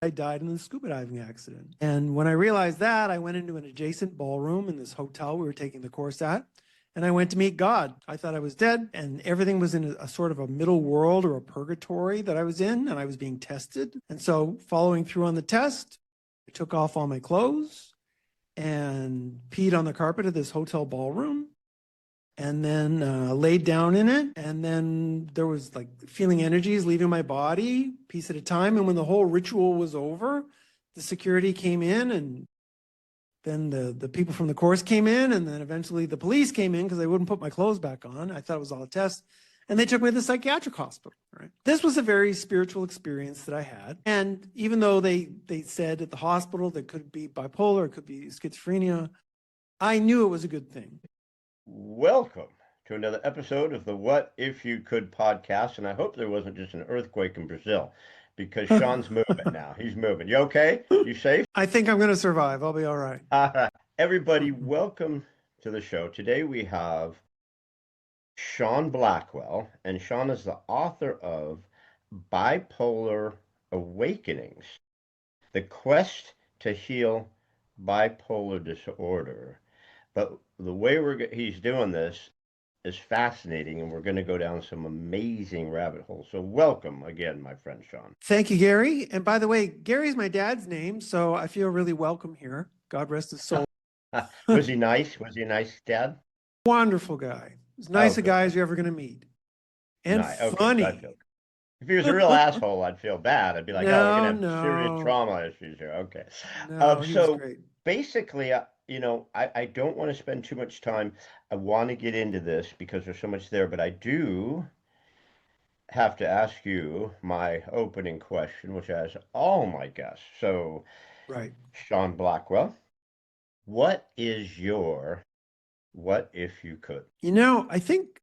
I died in a scuba diving accident. And when I realized that, I went into an adjacent ballroom in this hotel we were taking the course at. And I went to meet God. I thought I was dead, and everything was in a sort of a middle world or a purgatory that I was in, and I was being tested. And so, following through on the test, I took off all my clothes and peed on the carpet of this hotel ballroom, and then laid down in it. And then there was like feeling energies leaving my body piece at a time. And when the whole ritual was over, the security came in, and then the people from the course came in, and then eventually the police came in because they wouldn't put my clothes back on. I thought it was all a test. And they took me to the psychiatric hospital, right? This was a very spiritual experience that I had. And even though they said at the hospital that could be bipolar, it could be schizophrenia, I knew it was a good thing. Welcome to another episode of the What If You Could podcast. And I hope there wasn't just an earthquake in Brazil because Sean's moving now. He's moving. You okay? You safe? I think I'm going to survive. I'll be all right. Everybody, welcome to the show. Today we have Sean Blackwell, and Sean is the author of Bipolar Awakenings, The Quest to Heal Bipolar Disorder. But the way he's doing this is fascinating, and we're going to go down some amazing rabbit holes. So welcome again, my friend Sean. Thank you, Gary. And by the way, Gary's my dad's name, so I feel really welcome here. God rest his soul. Was he nice? Was he a nice dad? Wonderful guy. As nice a guy as you're ever going to meet. And funny. Okay, if he was a real asshole, I'd feel bad. I'd be like, no, we're going to have serious trauma issues here. Okay. No, he was great. Basically, I don't want to spend too much time. I want to get into this because there's so much there, but I do have to ask you my opening question, which I ask all my guests. So, right. Sean Blackwell, what is your what if you could? I think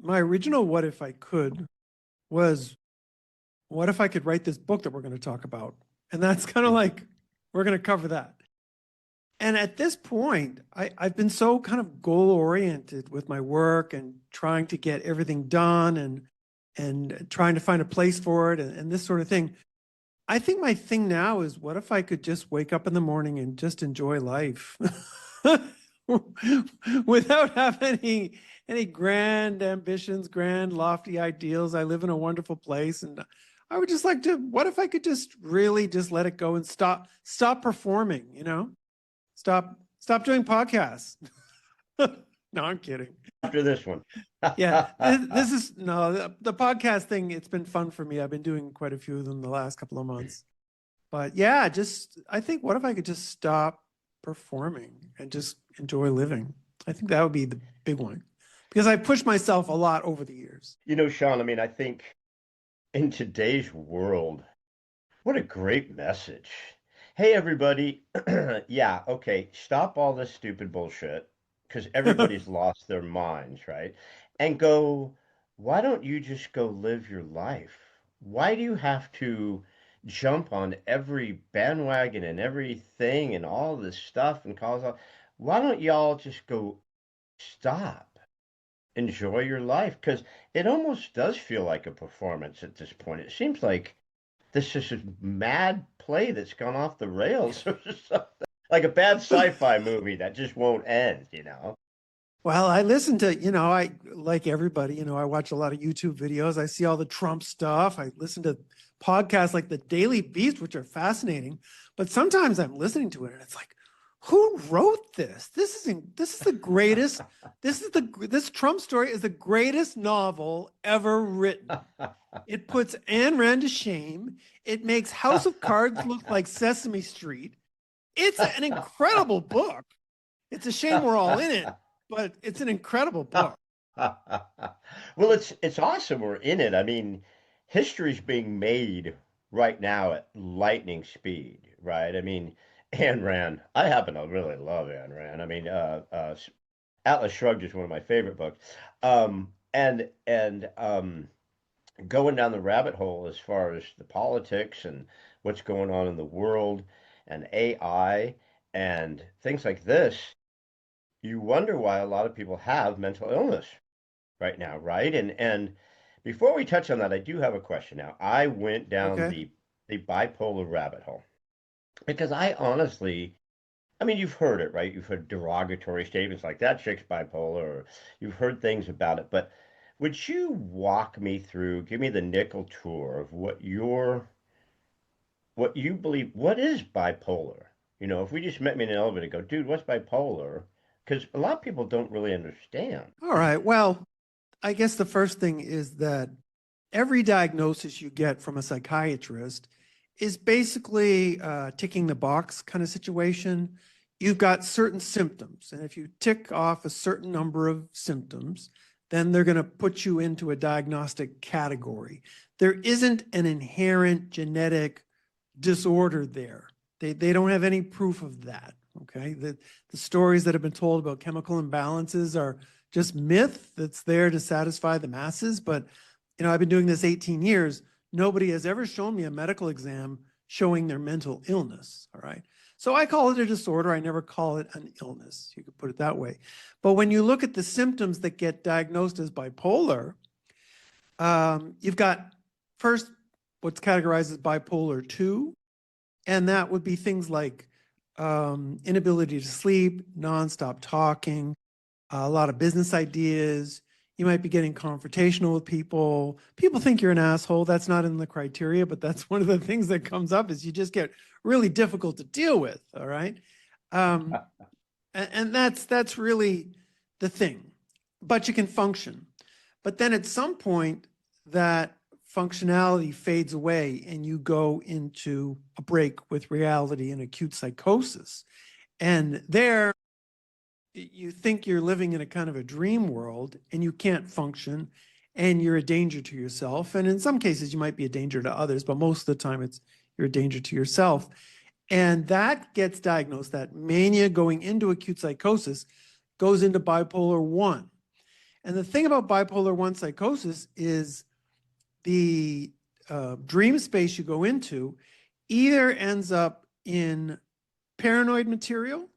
my original what if I could was, what if I could write this book that we're going to talk about? And that's kind of like, we're going to cover that. And at this point, I've been so kind of goal-oriented with my work and trying to get everything done and trying to find a place for it and this sort of thing. I think my thing now is, what if I could just wake up in the morning and just enjoy life without having any grand ambitions, grand lofty ideals. I live in a wonderful place, and I would just like to, what if I could just really just let it go and stop performing, stop doing podcasts. No, I'm kidding. After this one. Yeah, this is the podcast thing. It's been fun for me. I've been doing quite a few of them the last couple of months. But yeah, I think, what if I could just stop performing and just enjoy living? I think that would be the big one, because I've pushed myself a lot over the years. Sean, I think in today's world, what a great message. Hey, everybody. Yeah, okay, stop all this stupid bullshit, because everybody's lost their minds, right? And go, why don't you just go live your life? Why do you have to jump on every bandwagon and everything and all this stuff and cause all? Why don't y'all just go stop, enjoy your life? Because it almost does feel like a performance at this point. It seems like this is a mad play that's gone off the rails or something. Like a bad sci-fi movie that just won't end. Well, I listen to, I, like everybody, I watch a lot of YouTube videos. I see all the Trump stuff. I listen to podcasts like The Daily Beast, which are fascinating. But sometimes I'm listening to it and it's like, who wrote this? This is the greatest. This Trump story is the greatest novel ever written. It puts Ayn Rand to shame. It makes House of Cards look like Sesame Street. It's an incredible book. It's a shame we're all in it, but it's an incredible book. Well, it's awesome we're in it. History's being made right now at lightning speed, right? Ayn Rand, I happen to really love Ayn Rand. Atlas Shrugged is one of my favorite books. And going down the rabbit hole as far as the politics and what's going on in the world and AI and things like this, you wonder why a lot of people have mental illness right now, right? And before we touch on that, I do have a question now. I went down the the bipolar rabbit hole. Because I honestly, I mean, you've heard it, right? You've heard derogatory statements like that chick's bipolar, or you've heard things about it. But would you walk me through, give me the nickel tour of what you believe, what is bipolar? You know, if we just met me in an elevator and go, dude, what's bipolar? Because a lot of people don't really understand. All right. Well, I guess the first thing is that every diagnosis you get from a psychiatrist is basically ticking the box kind of situation. You've got certain symptoms, and if you tick off a certain number of symptoms, then they're going to put you into a diagnostic category. There isn't an inherent genetic disorder there. They don't have any proof of that. Okay. The stories that have been told about chemical imbalances are just myth that's there to satisfy the masses. But, I've been doing this 18 years. Nobody has ever shown me a medical exam showing their mental illness. All right. So I call it a disorder. I never call it an illness. You could put it that way. But when you look at the symptoms that get diagnosed as bipolar, you've got first what's categorized as bipolar 2. And that would be things like inability to sleep, nonstop talking, a lot of business ideas. You might be getting confrontational with people. People think you're an asshole. That's not in the criteria, but that's one of the things that comes up is you just get really difficult to deal with. All right. Um, and that's really the thing. But you can function. But then at some point, that functionality fades away and you go into a break with reality and acute psychosis. And there, you think you're living in a kind of a dream world and you can't function and you're a danger to yourself. And in some cases, you might be a danger to others, but most of the time you're a danger to yourself. And that gets diagnosed, that mania going into acute psychosis goes into bipolar 1. And the thing about bipolar 1 psychosis is the dream space you go into either ends up in paranoid material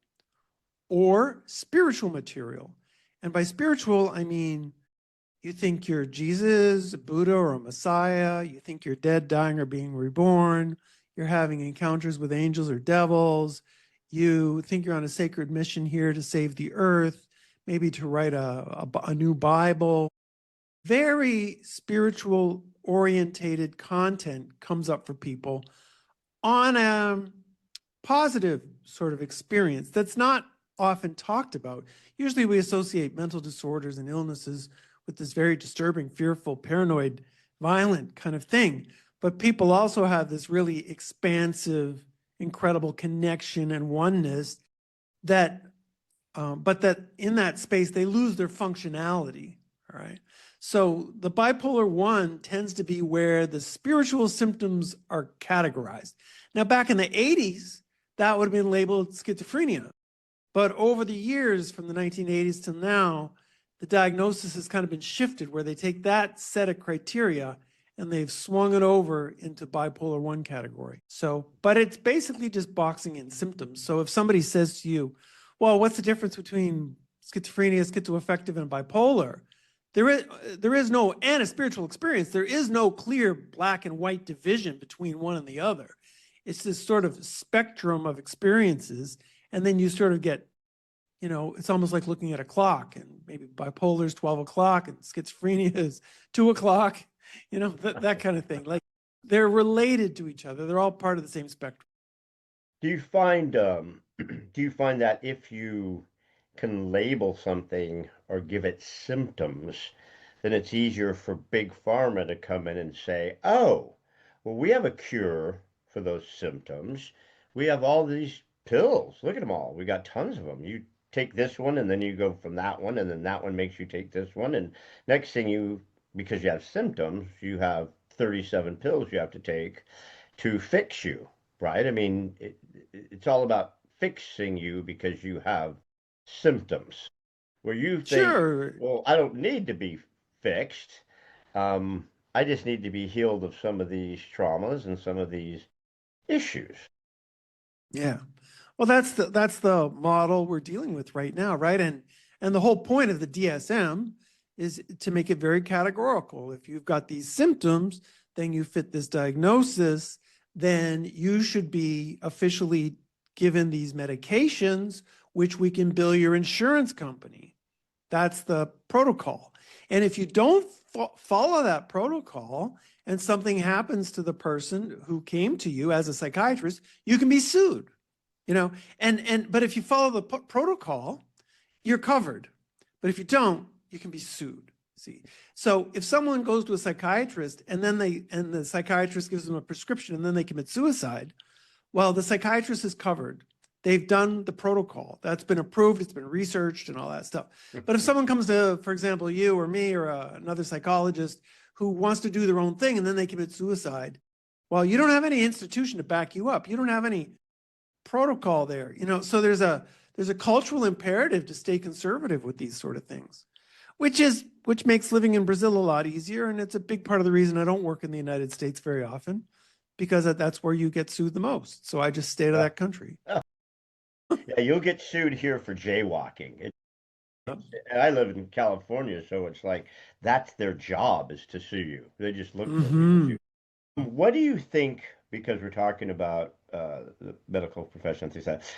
or spiritual material. And by spiritual, I mean, you think you're Jesus, a Buddha, or a Messiah. You think you're dead, dying, or being reborn. You're having encounters with angels or devils. You think you're on a sacred mission here to save the earth, maybe to write a new Bible. Very spiritual orientated content comes up for people on a positive sort of experience that's not often talked about. Usually we associate mental disorders and illnesses with this very disturbing, fearful, paranoid, violent kind of thing. But people also have this really expansive, incredible connection and oneness that, but that in that space, they lose their functionality, all right? So the bipolar 1 tends to be where the spiritual symptoms are categorized. Now, back in the 80s, that would have been labeled schizophrenia. But over the years, from the 1980s to now, the diagnosis has kind of been shifted where they take that set of criteria and they've swung it over into bipolar 1 category. So, but it's basically just boxing in symptoms. So if somebody says to you, well, what's the difference between schizophrenia, schizoaffective, and bipolar? There is no, and a spiritual experience, there is no clear black and white division between one and the other. It's this sort of spectrum of experiences. And then you sort of get, it's almost like looking at a clock, and maybe bipolar is 12 o'clock and schizophrenia is 2 o'clock, that kind of thing. Like they're related to each other. They're all part of the same spectrum. Do you find that if you can label something or give it symptoms, then it's easier for big pharma to come in and say, oh, well, we have a cure for those symptoms. We have all these pills. Look at them all. We got tons of them. You take this one and then you go from that one, and then that one makes you take this one. And next thing because you have symptoms, you have 37 pills you have to take to fix you, right? I mean, it's all about fixing you because you have symptoms. Where you think, Sure. well, I don't need to be fixed. I just need to be healed of some of these traumas and some of these issues. Yeah. Well, that's the model we're dealing with right now, right? And the whole point of the DSM is to make it very categorical. If you've got these symptoms, then you fit this diagnosis. then you should be officially given these medications, which we can bill your insurance company. That's the protocol. And if you don't follow that protocol and something happens to the person who came to you as a psychiatrist, you can be sued, you know, but if you follow the protocol, you're covered. But if you don't, you can be sued. See, so if someone goes to a psychiatrist and then the psychiatrist gives them a prescription and then they commit suicide, well, the psychiatrist is covered. They've done the protocol. That's been approved. It's been researched and all that stuff. But if someone comes to, for example, you or me or another psychologist who wants to do their own thing and then they commit suicide, well, you don't have any institution to back you up. You don't have any protocol there, you know. So there's a cultural imperative to stay conservative with these sort of things, which makes living in Brazil a lot easier. And it's a big part of the reason I don't work in the United States very often, because that's where you get sued the most. So I just stay to that country. Yeah, you'll get sued here for jaywalking. And I live in California, so it's like that's their job, is to sue you. They just look for people to sue. What do you think, because we're talking about the medical profession and things like that,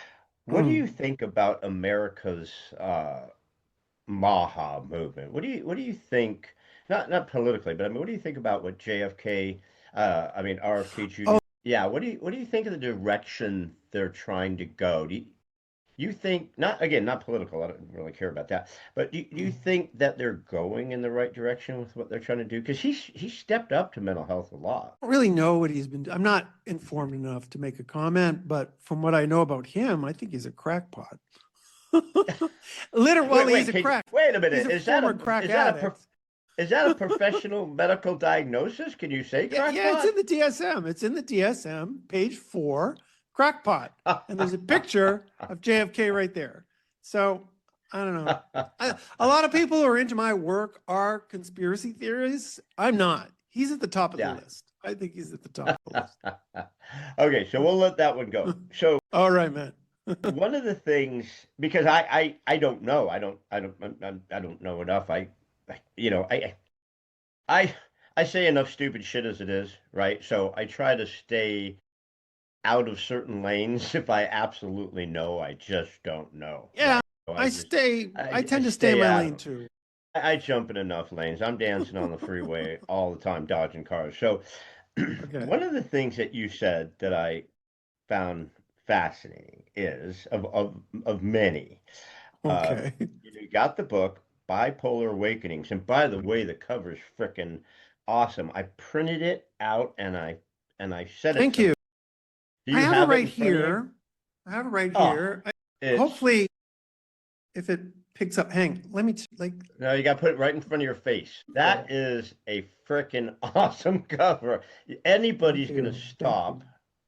what do you think about America's Maha movement? What do you think, not politically, but I mean, what do you think about what JFK, RFK Jr. Yeah, what do you think of the direction they're trying to go? You think, not political, I don't really care about that, but do you think that they're going in the right direction with what they're trying to do? Because he stepped up to mental health a lot. I don't really know what he's been doing. I'm not informed enough to make a comment, but from what I know about him, I think he's a crackpot. Literally, he's a crack. Wait a minute. He's a former crack addict. Is that a professional medical diagnosis? Can you say crackpot? Yeah, it's in the DSM. It's in the DSM, page 4, crackpot. And there's a picture of JFK right there. So I don't know. A lot of people who are into my work are conspiracy theorists. I'm not. He's at the top of the list. I think he's at the top of the list. Okay, so we'll let that one go. So all right, man. One of the things, because I don't know, I don't know enough. I say enough stupid shit as it is, right? So I try to stay out of certain lanes if I absolutely know I just don't know. Yeah, right? So I tend to stay in my lane too. I jump in enough lanes. I'm dancing on the freeway all the time, dodging cars. So one of the things that you said that I found fascinating is of many. Okay. You got the book Bipolar Awakenings, and by the way, the cover's freaking awesome. I printed it out and I said it. Thank you. Do you I have it it right here. I have it right here. Hopefully, if it picks up, let me No, you got to put it right in front of your face. That is a freaking awesome cover. Anybody's gonna stop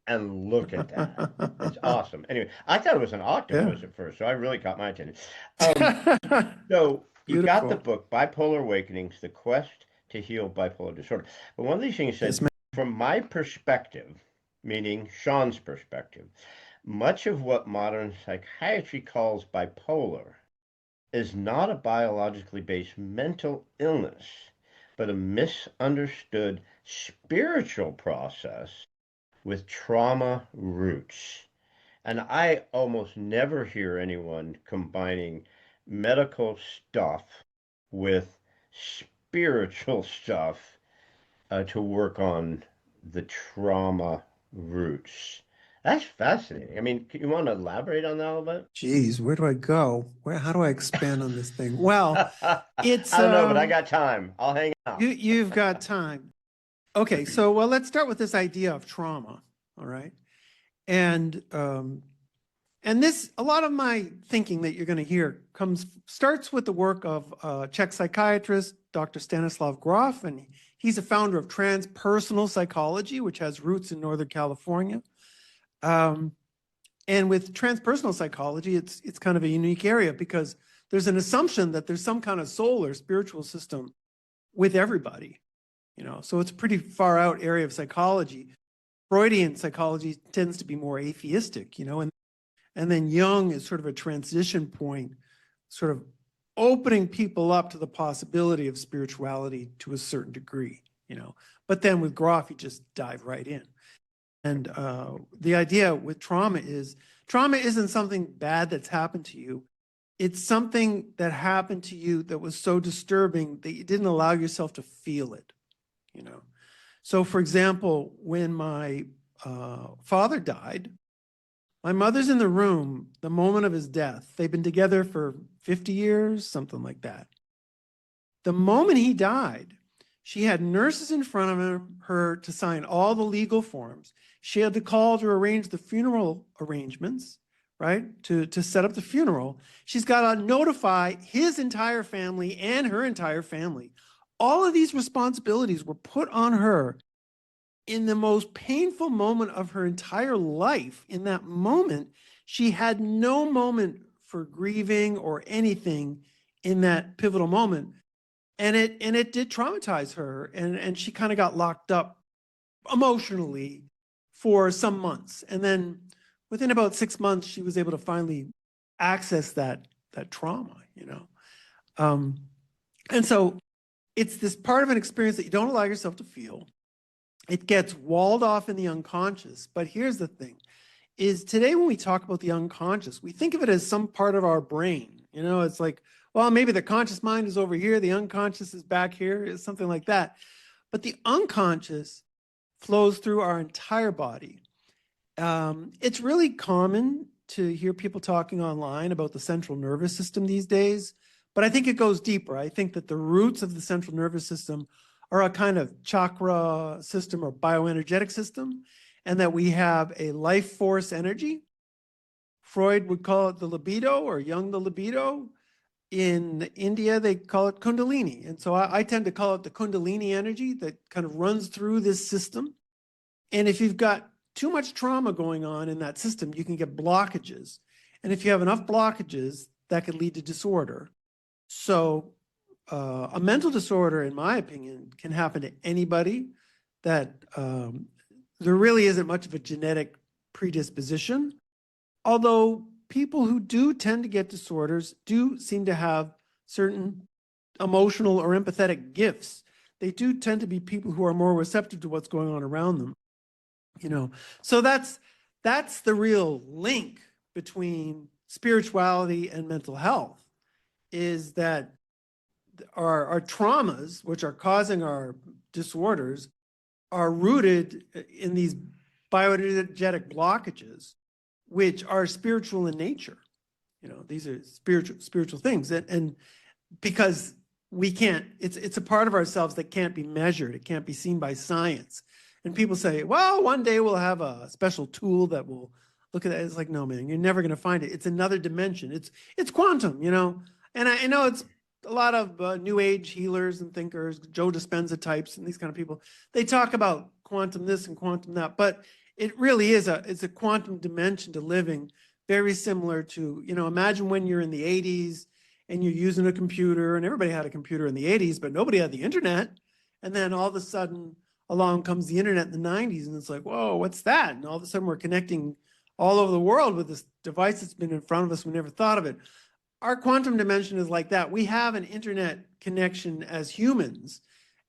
and look at that. It's awesome. Anyway, I thought it was an octopus at first, so I really caught my attention. So you got the book, Bipolar Awakenings, The Quest to Heal Bipolar Disorder. But one of these things said, from my perspective, meaning Sean's perspective, much of what modern psychiatry calls bipolar is not a biologically based mental illness, but a misunderstood spiritual process with trauma roots. And I almost never hear anyone combining medical stuff with spiritual stuff to work on the trauma roots. That's fascinating. I mean, you want to elaborate on that a little bit? Geez, where do I go? How do I expand on this thing? Well, it's I don't know, but I got time. I'll hang out. You've got time. Okay, so let's start with this idea of trauma. All right, and this, a lot of my thinking that you're going to hear starts with the work of Czech psychiatrist Dr. Stanislav Grof, and he's a founder of transpersonal psychology, which has roots in Northern California. And with transpersonal psychology, it's kind of a unique area because there's an assumption that there's some kind of soul or spiritual system with everybody, you know. So it's a pretty far out area of psychology. Freudian psychology tends to be more atheistic, you know, and then Jung is sort of a transition point, sort of opening people up to the possibility of spirituality to a certain degree, you know. But then with Grof, he just dive right in. And the idea with trauma isn't something bad that's happened to you. It's something that happened to you that was so disturbing that you didn't allow yourself to feel it, you know. So, for example, when my father died, my mother's in the room the moment of his death. They've been together for 50 years, something like that. The moment he died, she had nurses in front of her to sign all the legal forms. She had to call to arrange the funeral arrangements, right? To set up the funeral. She's got to notify his entire family and her entire family. All of these responsibilities were put on her in the most painful moment of her entire life. In that moment, she had no moment for grieving or anything in that pivotal moment. And it did traumatize her. And she kind of got locked up emotionally for some months. And then within about 6 months, she was able to finally access that trauma, you know. Um, and so it's this part of an experience that you don't allow yourself to feel. It gets walled off in the unconscious. But here's the thing, is today when we talk about the unconscious, we think of it as some part of our brain. You know, it's like, well, maybe the conscious mind is over here, the unconscious is back here, it's something like that. But the unconscious flows through our entire body. It's really common to hear people talking online about the central nervous system these days, but I think it goes deeper. I think that the roots of the central nervous system are a kind of chakra system or bioenergetic system, and that we have a life force energy. Freud would call it the libido, or Jung the libido. In India, they call it Kundalini. And so I tend to call it the Kundalini energy that kind of runs through this system. And if you've got too much trauma going on in that system, you can get blockages. And if you have enough blockages, that could lead to disorder. So a mental disorder, in my opinion, can happen to anybody. That there really isn't much of a genetic predisposition. Although people who do tend to get disorders do seem to have certain emotional or empathetic gifts. They do tend to be people who are more receptive to what's going on around them, you know. So that's the real link between spirituality and mental health, is that our traumas, which are causing our disorders, are rooted in these bioenergetic blockages, which are spiritual in nature. You know, these are spiritual things. And because we can't, it's a part of ourselves that can't be measured. It can't be seen by science. And people say, well, one day we'll have a special tool that will look at that. It's like, no, man, you're never going to find it. It's another dimension. It's quantum, you know. And I know it's a lot of new age healers and thinkers, Joe Dispenza types and these kind of people. They talk about quantum this and quantum that, but it really is it's a quantum dimension to living, very similar to, you know, imagine when you're in the 80s and you're using a computer, and everybody had a computer in the 80s, but nobody had the internet. And then all of a sudden along comes the internet in the 90s, and it's like, whoa, what's that? And all of a sudden we're connecting all over the world with this device that's been in front of us. We never thought of it. Our quantum dimension is like that. We have an internet connection as humans.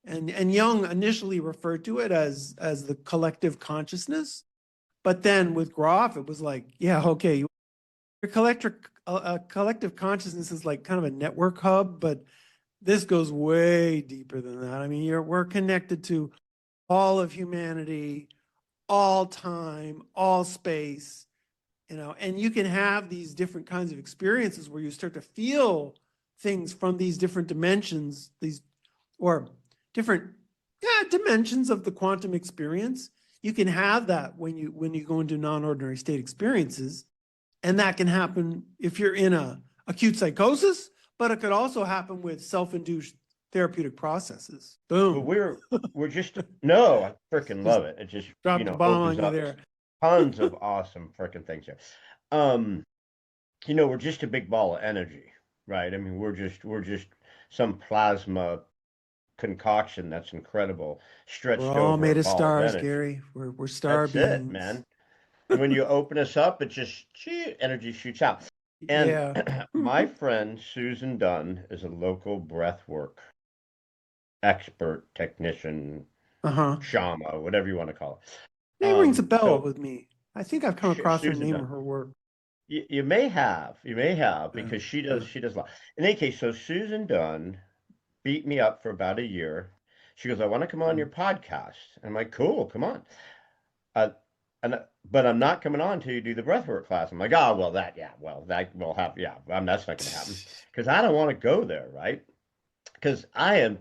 And Jung initially referred to it as the collective consciousness. But then with Groff, it was like, yeah, okay, your collective consciousness is like kind of a network hub, but this goes way deeper than that. I mean, we're connected to all of humanity, all time, all space, you know, and you can have these different kinds of experiences where you start to feel things from these different dimensions, these or different dimensions of the quantum experience. You can have that when you go into non-ordinary state experiences, and that can happen if you're in a acute psychosis, but it could also happen with self-induced therapeutic processes. But Boom. we're just no, I freaking Just love it. It just, dropped a bomb opens on you up there. tons of awesome freaking things here. Um, we're just a big ball of energy, right? I mean, we're just some plasma concoction that's incredible, We're stretched all over a made of ball of stars, energy. Gary. We're star That's it, beings. man. And when you open us up, it just energy shoots out. And Yeah. my friend Susan Dunn is a local breathwork expert, technician, Uh-huh. shama, whatever you want to call it. Name rings a bell So with me. I think I've come across her Susan name Dunn. or her work. You may have, Yeah, because yeah. she does a lot. In any case, so Susan Dunn beat me up for about a year. She goes, I want to come on Mm. your podcast. And I'm like, cool, come on. Uh, but I'm not coming on until you do the breathwork class. I'm like, oh, well, that will have, that's not going to happen because I don't want to go there, right? Because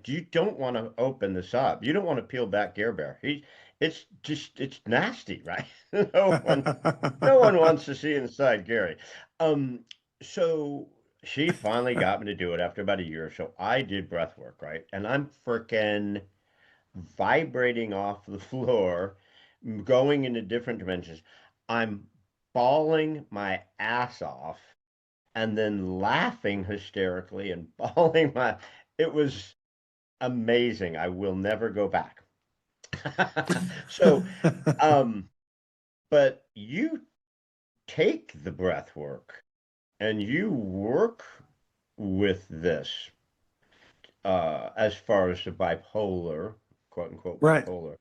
you don't want to open this up. You don't want to peel back Gare Bear. It's nasty, right? No one, no one wants to see inside Gary. Um, so she finally got me to do it after about a year. So I did breath work, right? And I'm freaking vibrating off the floor, going into different dimensions. I'm bawling my ass off and then laughing hysterically and bawling my. It was amazing. I will never go back. So, um, but you take the breath work and you work with this as far as the bipolar, quote unquote Right. bipolar,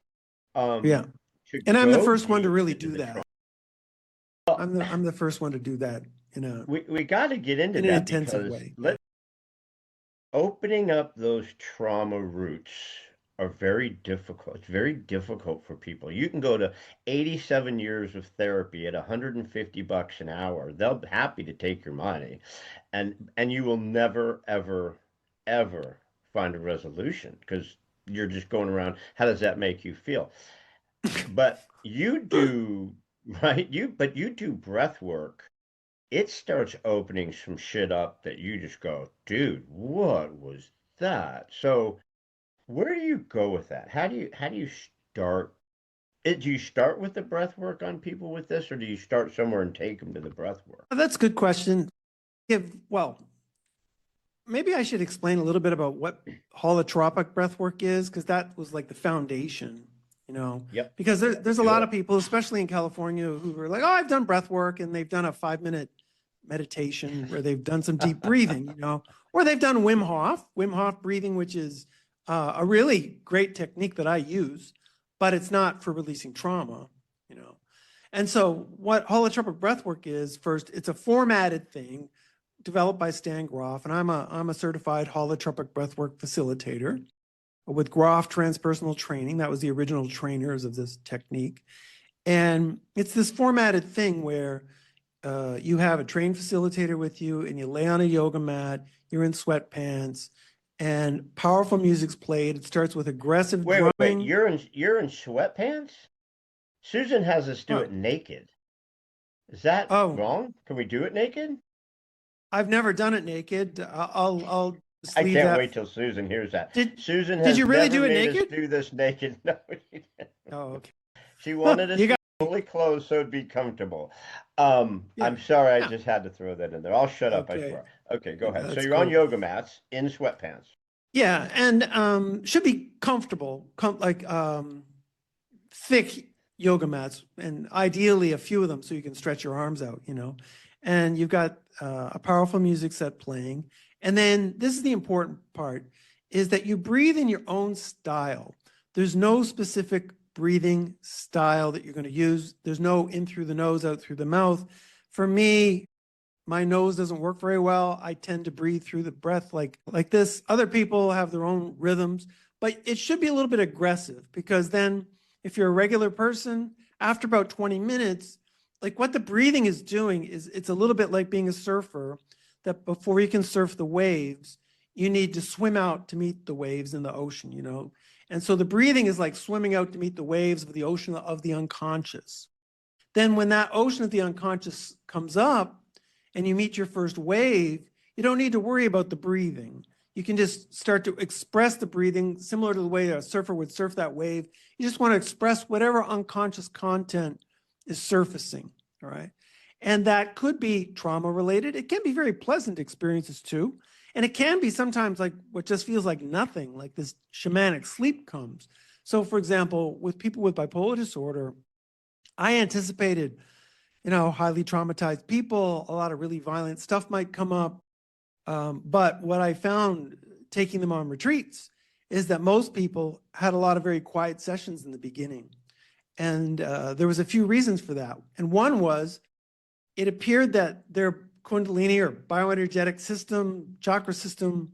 Yeah. to And I'm the go first one to deep really into do the trauma. that. I'm the first one to do that in a We got to get into in an that intensive because way. Yeah. opening up those trauma roots are very difficult. It's very difficult for people. You can go to 87 years of therapy at $150 an hour. They'll be happy to take your money, and you will never ever ever find a resolution because you're just going around. How does that make you feel? But you do, right? You do breath work. It starts opening some shit up that you just go, dude, what was that? So where do you go with that? How do you start it? Do you start with the breath work on people with this, or do you start somewhere and take them to the breath work? That's a good question. Well, maybe I should explain a little bit about what holotropic breath work is, because that was like the foundation, you know, Yep, because there's a do lot it. of people, especially in California, who are like, oh, I've done breath work, and they've done a 5-minute meditation where they've done some deep breathing, you know, or they've done Wim Hof breathing, which is a really great technique that I use, but it's not for releasing trauma, you know. And so what holotropic breath work is, first, it's a formatted thing developed by Stan Groff, and I'm a certified holotropic breathwork facilitator with Groff Transpersonal Training. That was the original trainers of this technique, and it's this formatted thing where you have a trained facilitator with you, and you lay on a yoga mat. You're in sweatpants, and powerful music's played. It starts with aggressive Wait. drumming. You're in sweatpants? Susan has us do Oh, it naked. Is that oh, wrong? Can we do it naked? I've never done it naked. I'll just I leave can't that. wait till Susan hears that. Did Susan did has you really never do it made us naked? do this naked. No, she didn't. Oh, okay. She wanted us You to got be fully clothed so it'd be comfortable. yeah. I'm sorry, I Yeah. just had to throw that in there. I'll shut up, I Okay. swear. Okay, go Yeah, ahead. So that's you're on cool. yoga mats in sweatpants. Yeah, and should be comfortable, like thick yoga mats, and ideally a few of them so you can stretch your arms out, you know. And you've got a powerful music set playing. And then this is the important part, is that you breathe in your own style. There's no specific breathing style that you're going to use. There's no in through the nose, out through the mouth. For me, my nose doesn't work very well. I tend to breathe through the breath like this. Other people have their own rhythms, but it should be a little bit aggressive, because then if you're a regular person, after about 20 minutes, like what the breathing is doing is it's a little bit like being a surfer, that before you can surf the waves, you need to swim out to meet the waves in the ocean, you know? And so the breathing is like swimming out to meet the waves of the ocean of the unconscious. Then when that ocean of the unconscious comes up and you meet your first wave, you don't need to worry about the breathing. You can just start to express the breathing similar to the way a surfer would surf that wave. You just want to express whatever unconscious content is surfacing, all right? And that could be trauma related. It can be very pleasant experiences too. And it can be sometimes like what just feels like nothing, like this shamanic sleep comes. So for example, with people with bipolar disorder, I anticipated, you know, highly traumatized people, a lot of really violent stuff might come up. But what I found taking them on retreats is that most people had a lot of very quiet sessions in the beginning. And there was a few reasons for that. And one was it appeared that their Kundalini or bioenergetic system, chakra system,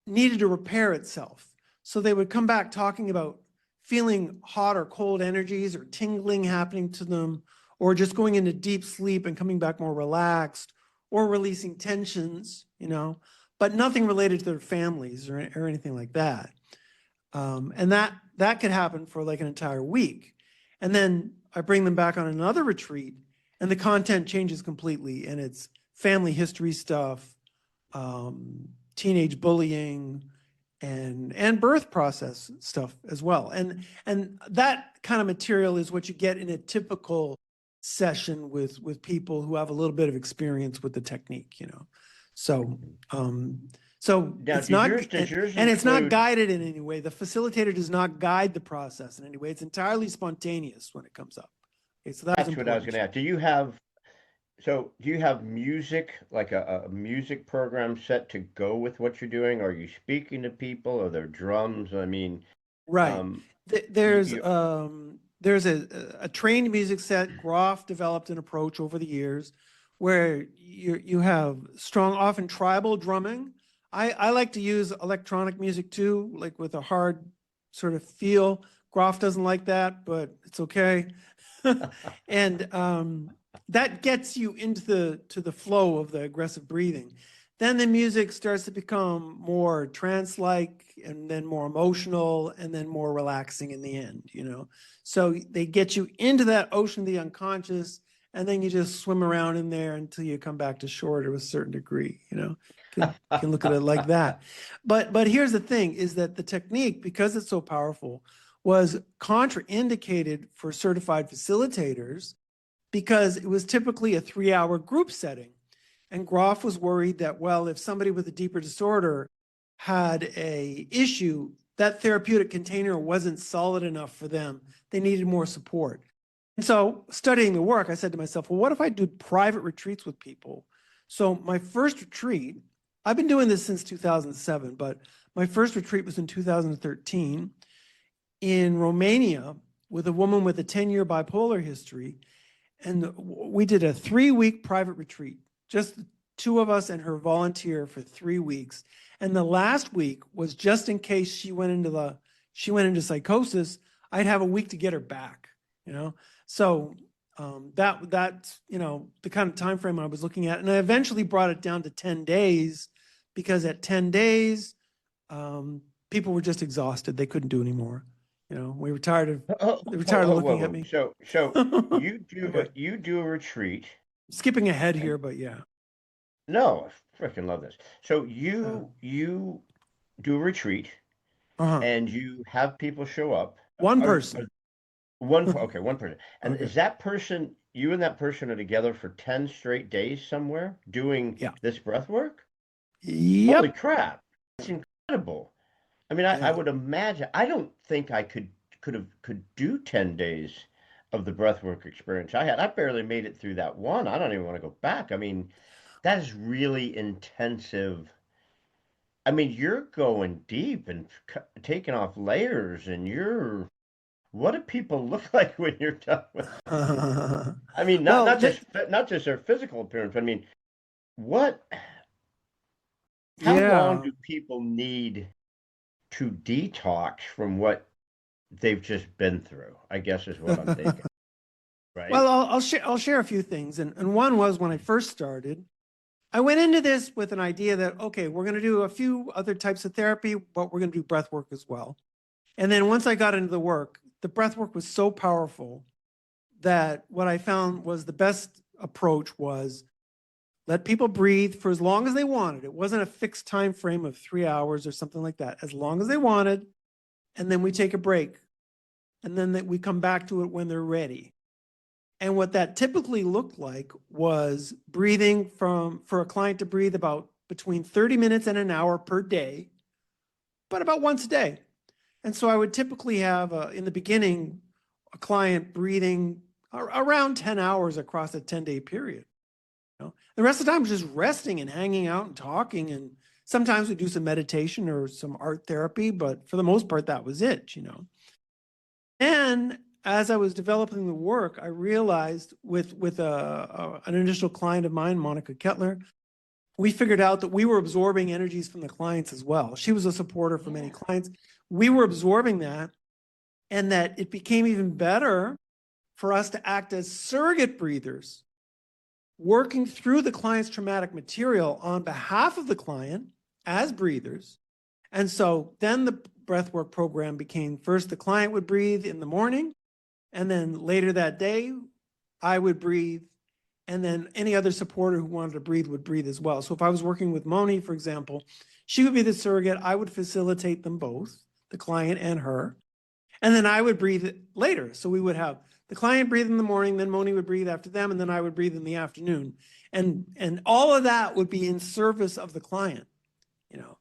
needed to repair itself. So they would come back talking about feeling hot or cold energies or tingling happening to them, or just going into deep sleep and coming back more relaxed, or releasing tensions, but nothing related to their families or anything like that. And that could happen for like an entire week. And then I bring them back on another retreat and the content changes completely. And it's family history stuff, teenage bullying, and birth process stuff as well. And that kind of material is what you get in a typical session with people who have a little bit of experience with the technique, So so Now, it's not, does yours and it's not include? guided in any way. The facilitator does not guide the process in any way. It's entirely spontaneous when it comes up. Okay, so that was That's what I was important going to to me. ask. Do you have music, like a music program set to go with what you're doing? Are you speaking to people? Are there drums? I mean, Right. um, Th- you, There's you, um there's a trained music set. Groff developed an approach over the years where you have strong, often tribal drumming. I like to use electronic music too, like with a hard sort of feel. Groff doesn't like that, but it's okay. And that gets you into the flow of the aggressive breathing. Then the music starts to become more trance-like and then more emotional and then more relaxing in the end. So they get you into that ocean of the unconscious, and then you just swim around in there until you come back to shore to a certain degree. Can look at it like that. But here's the thing is that the technique, because it's so powerful, was contraindicated for certified facilitators because it was typically a 3-hour group setting. And Groff was worried that, well, if somebody with a deeper disorder had a issue, that therapeutic container wasn't solid enough for them. They needed more support. And so studying the work, I said to myself, well, what if I do private retreats with people? So my first retreat, I've been doing this since 2007, but my first retreat was in 2013 in Romania with a woman with a 10-year bipolar history. And we did a 3-week private retreat, just the two of us and her volunteer for 3 weeks. And the last week was just in case she went into psychosis, I'd have a week to get her back. So that's the kind of time frame I was looking at. And I eventually brought it down to 10 days because at 10 days, people were just exhausted. They couldn't do anymore. We were tired of oh, they were oh, tired of oh, whoa, looking at whoa. me. So Okay. you do a retreat, Skipping ahead and here, but yeah. no, I freaking love this. So Uh, you do a retreat, uh-huh. and you have people show up. One Are person. okay, one person, and Okay. is that person, you and that person are together for 10 straight days somewhere doing Yeah. this breath work? Holy Yep. crap, that's incredible. I mean, I Yeah. would imagine. I don't think I could do 10 days of the breathwork experience I had. I barely made it through that one. I don't even want to go back. I mean, that is really intensive. I mean, you're going deep and taking off layers, and you're. What do people look like when you're done with that? I mean, Well, not just their physical appearance. But I mean, what? How long yeah. do people need to detox from what they've just been through, I guess is what I'm thinking, Well, right? I'll share a few things. And one was when I first started, I went into this with an idea that, okay, we're going to do a few other types of therapy, but we're going to do breath work as well. And then once I got into the work, the breath work was so powerful that what I found was the best approach was let people breathe for as long as they wanted. It wasn't a fixed time frame of 3 hours or something like that, as long as they wanted. And then we take a break. And then we come back to it when they're ready. And what that typically looked like was breathing for a client to breathe about between 30 minutes and an hour per day, but about once a day. And so I would typically have, in the beginning, a client breathing around 10 hours across a 10-day period. The rest of the time was just resting and hanging out and talking. And sometimes we do some meditation or some art therapy, but for the most part, that was it. And as I was developing the work, I realized with an initial client of mine, Monica Kettler, we figured out that we were absorbing energies from the clients as well. She was a supporter for many clients. We were absorbing that, and that it became even better for us to act as surrogate breathers, working through the client's traumatic material on behalf of the client as breathers. And so then the breathwork program became, first the client would breathe in the morning, and then later that day, I would breathe, and then any other supporter who wanted to breathe would breathe as well. So if I was working with Moni, for example, she would be the surrogate. I would facilitate them both, the client and her. And then I would breathe later. So we would have the client breathe in the morning, then Moni would breathe after them, and then I would breathe in the afternoon. And all of that would be in service of the client, you know.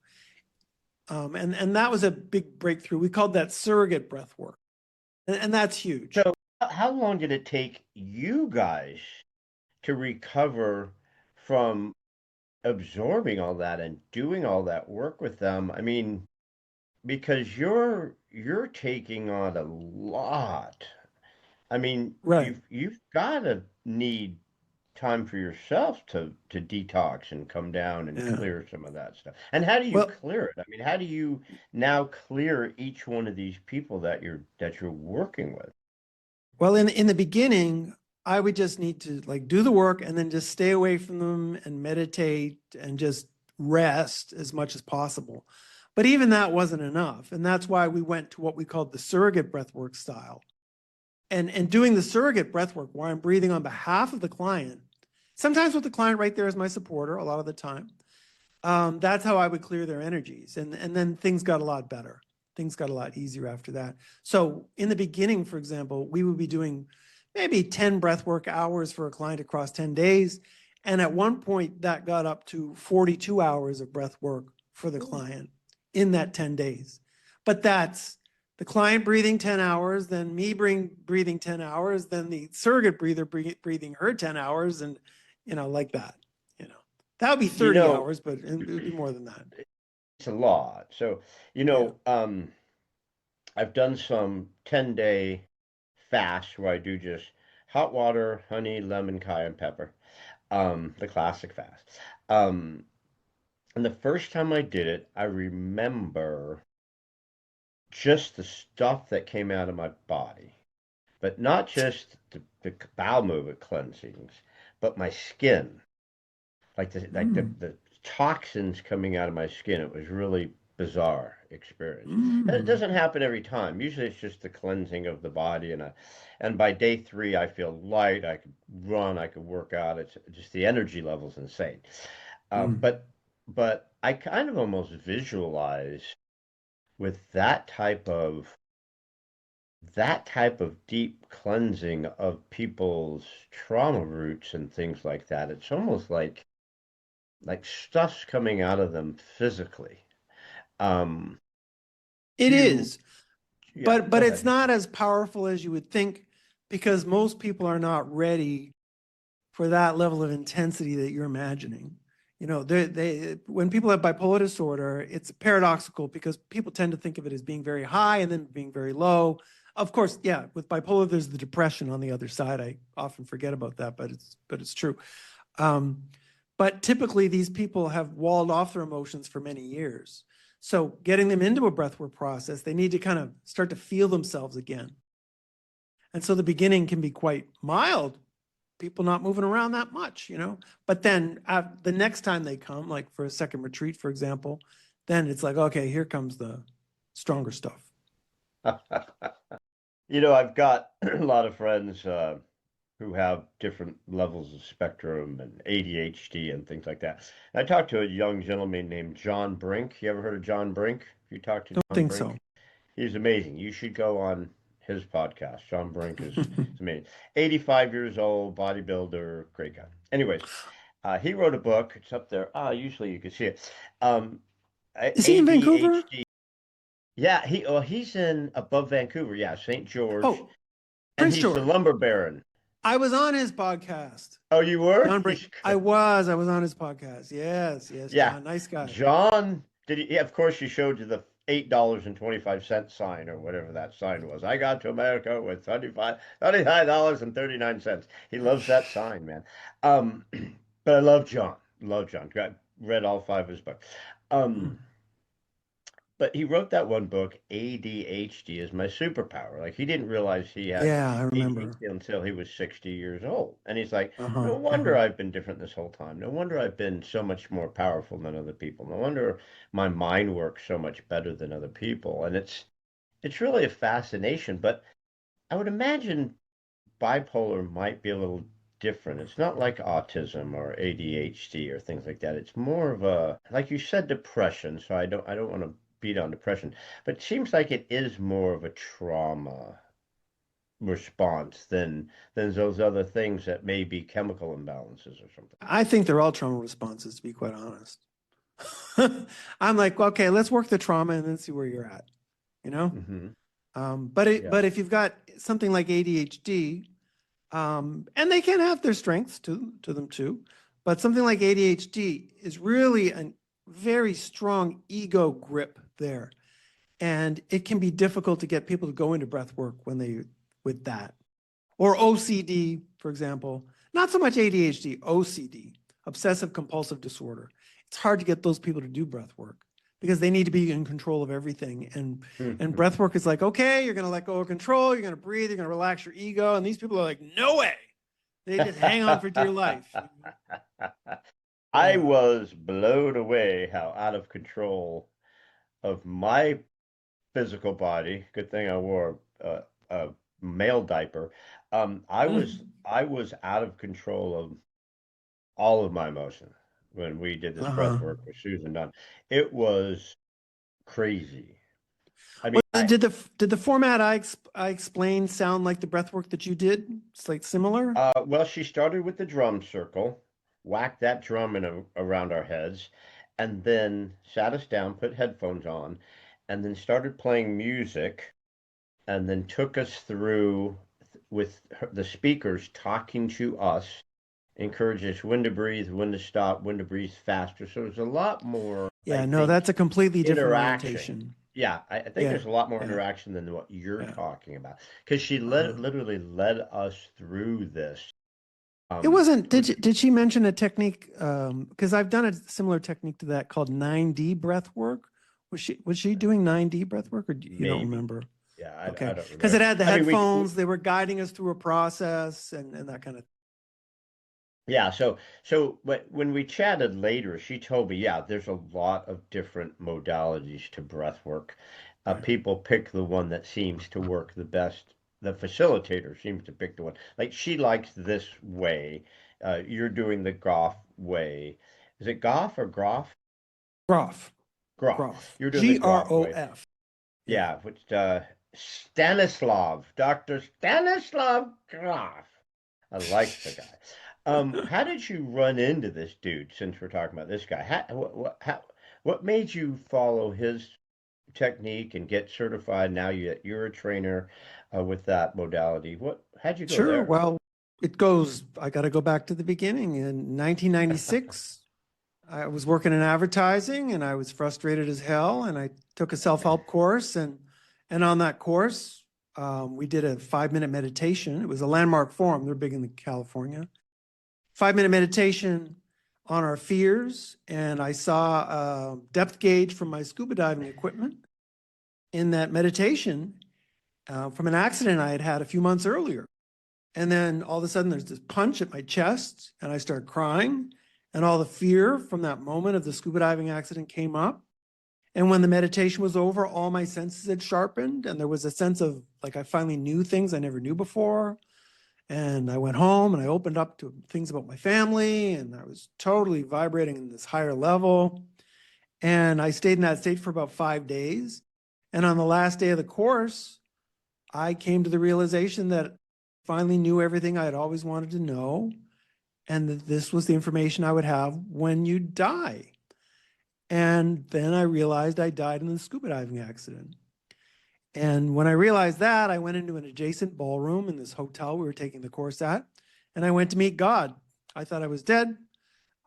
And that was a big breakthrough. We called that surrogate breath work. And that's huge. So how long did it take you guys to recover from absorbing all that and doing all that work with them? I mean, because you're taking on a lot. I mean, Right. you've got to need time for yourself to detox and come down and Yeah. clear some of that stuff. And how do you Well, clear it? I mean, how do you now clear each one of these people that you're working with? well, in the beginning, I would just need to like do the work and then just stay away from them and meditate and just rest as much as possible. But even that wasn't enough. And that's why we went to what we called the surrogate breathwork style. And doing the surrogate breathwork where I'm breathing on behalf of the client, sometimes with the client right there as my supporter, a lot of the time. That's how I would clear their energies. And then things got a lot better. Things got a lot easier after that. So in the beginning, for example, we would be doing maybe 10 breathwork hours for a client across 10 days. And at one point that got up to 42 hours of breath work for the client in that 10 days. But that's the client breathing 10 hours, then me breathing 10 hours, then the surrogate breather breathing her 10 hours, and, like that, you know. That would be You 30 know, hours, but it would be more than that. it's a lot. So, Yeah. I've done some 10-day fasts where I do just hot water, honey, lemon, cayenne pepper, the classic fast. Um, and the first time I did it, I remember just the stuff that came out of my body, but not just the bowel movement cleansings, but my skin, Mm. the toxins coming out of my skin. It was really bizarre experience. And it Mm. doesn't happen every time. Usually it's just the cleansing of the body, and by day three I feel light. I could run, I could work out. It's just the energy level's insane. Um, Mm. but but I kind of almost visualize with that type of deep cleansing of people's trauma roots and things like that. It's almost like stuff's coming out of them physically. Um, It do you, is, yeah, but go it's ahead. not as powerful as you would think because most people are not ready for that level of intensity that you're imagining. When people have bipolar disorder, it's paradoxical because people tend to think of it as being very high and then being very low. Of course, yeah, with bipolar, there's the depression on the other side. I often forget about that, but it's true. Um, but typically, these people have walled off their emotions for many years. So getting them into a breathwork process, they need to kind of start to feel themselves again. And so the beginning can be quite mild, people not moving around that much. But then the next time they come, like for a second retreat, for example, then it's like, okay, here comes the stronger stuff. I've got a lot of friends who have different levels of spectrum and ADHD and things like that. I talked to a young gentleman named John Brink. You ever heard of John Brink? If you talk to Don't John think so. Brink, he's amazing. You should go on his podcast. John Brink is amazing. 85 years old, bodybuilder, great guy. Anyways, he wrote a book. It's up there. Usually you can see it. Um, Is he in Vancouver? ADHD. Yeah, he's in above Vancouver. Yeah, St. George, Oh, and Prince he's the George. lumber baron. I was on his podcast. Oh, you were? John Brink. He's I was on his podcast. Yes, yeah, John. Nice guy. John. Did he? Yeah, of course, you showed you $8.25 sign or whatever that sign was. I got to America with $35.39. He loves that sign, man. Um, but I love John. Love John. Read all five of his books. Um, but he wrote that one book, ADHD is my superpower. Like he didn't realize he had Yeah, I remember. ADHD until he was 60 years old. And he's like, Uh-huh. no wonder Uh-huh. I've been different this whole time. No wonder I've been so much more powerful than other people. No wonder my mind works so much better than other people. And it's really a fascination, but I would imagine bipolar might be a little different. It's not like autism or ADHD or things like that. It's more of a, like you said, depression. So I don't want to beat on depression, but it seems like it is more of a trauma response than those other things that may be chemical imbalances or something. I think they're all trauma responses, to be quite honest. I'm like, okay, let's work the trauma and then see where you're at, you know? Hmm. Yeah. But if you've got something like ADHD, and they can have their strengths to them too, but something like ADHD is really a very strong ego grip there. And it can be difficult to get people to go into breath work when they with that. Or OCD, for example. Not so much ADHD, OCD, obsessive compulsive disorder. It's hard to get those people to do breath work because they need to be in control of everything. And Hmm. breath work is like, okay, you're going to let go of control, you're going to breathe, you're going to relax your ego. And these people are like, no way. They just hang on for dear life. I Yeah. was blown away how out of control of my physical body. Good thing I wore a male diaper. I was out of control of all of my emotions when we did this breath Uh-huh. work with Susan Dunn. It was crazy. I mean, Did the format I explained sound like the breath work that you did? It's like similar? well, she started with the drum circle, whacked that drum around our heads, and then sat us down, put headphones on, and then started playing music, and then took us through with the speakers talking to us, encouraged us when to breathe, when to stop, when to breathe faster. So there's a lot more, I Yeah, no, think, that's a completely different interaction. orientation. Yeah, I think Yeah, there's a lot more yeah, interaction than what you're yeah. talking about because she Uh-huh. literally led us through this. It Um, wasn't, for did she mention a technique? Because I've done a similar technique to that called 9D breath work. Was she doing 9D breath work or you don't maybe, remember? yeah, I Okay. don't Because it remember. had the I mean, we headphones, they were guiding us through a process and that kind of. yeah, so when we chatted later, she told me, yeah, there's a lot of different modalities to breath work. Right. People pick the one that seems to work the best. The facilitator seems to pick the one. Like she likes this way. You're doing the Goff way. Is it Goff or Groff? Groff. Groff. Groff. You're doing the Groff way. Groff. Yeah. Yeah, which Stanislav, Dr. Stanislav Groff. I like the guy. How did you run into this dude? Since we're talking about this guy, what made you follow his technique and get certified? Now you're a trainer with that modality. How'd you go Sure. there? Well, I got to go back to the beginning. In 1996, I was working in advertising and I was frustrated as hell. And I took a self-help course and on that course, we did a 5-minute meditation. It was a landmark forum. They're big in California. 5-minute meditation on our fears. And I saw a depth gauge from my scuba diving equipment in that meditation from an accident I had had a few months earlier. And then all of a sudden there's this punch at my chest and I start crying. And all the fear from that moment of the scuba diving accident came up. And when the meditation was over, all my senses had sharpened. And there was a sense of like I finally knew things I never knew before. And I went home and I opened up to things about my family. And I was totally vibrating in this higher level. And I stayed in that state for about 5 days. And on the last day of the course, I came to the realization that I finally knew everything I had always wanted to know, and that this was the information I would have when you die. And then I realized I died in the scuba diving accident. And when I realized that, I went into an adjacent ballroom in this hotel we were taking the course at, and I went to meet God. I thought I was dead.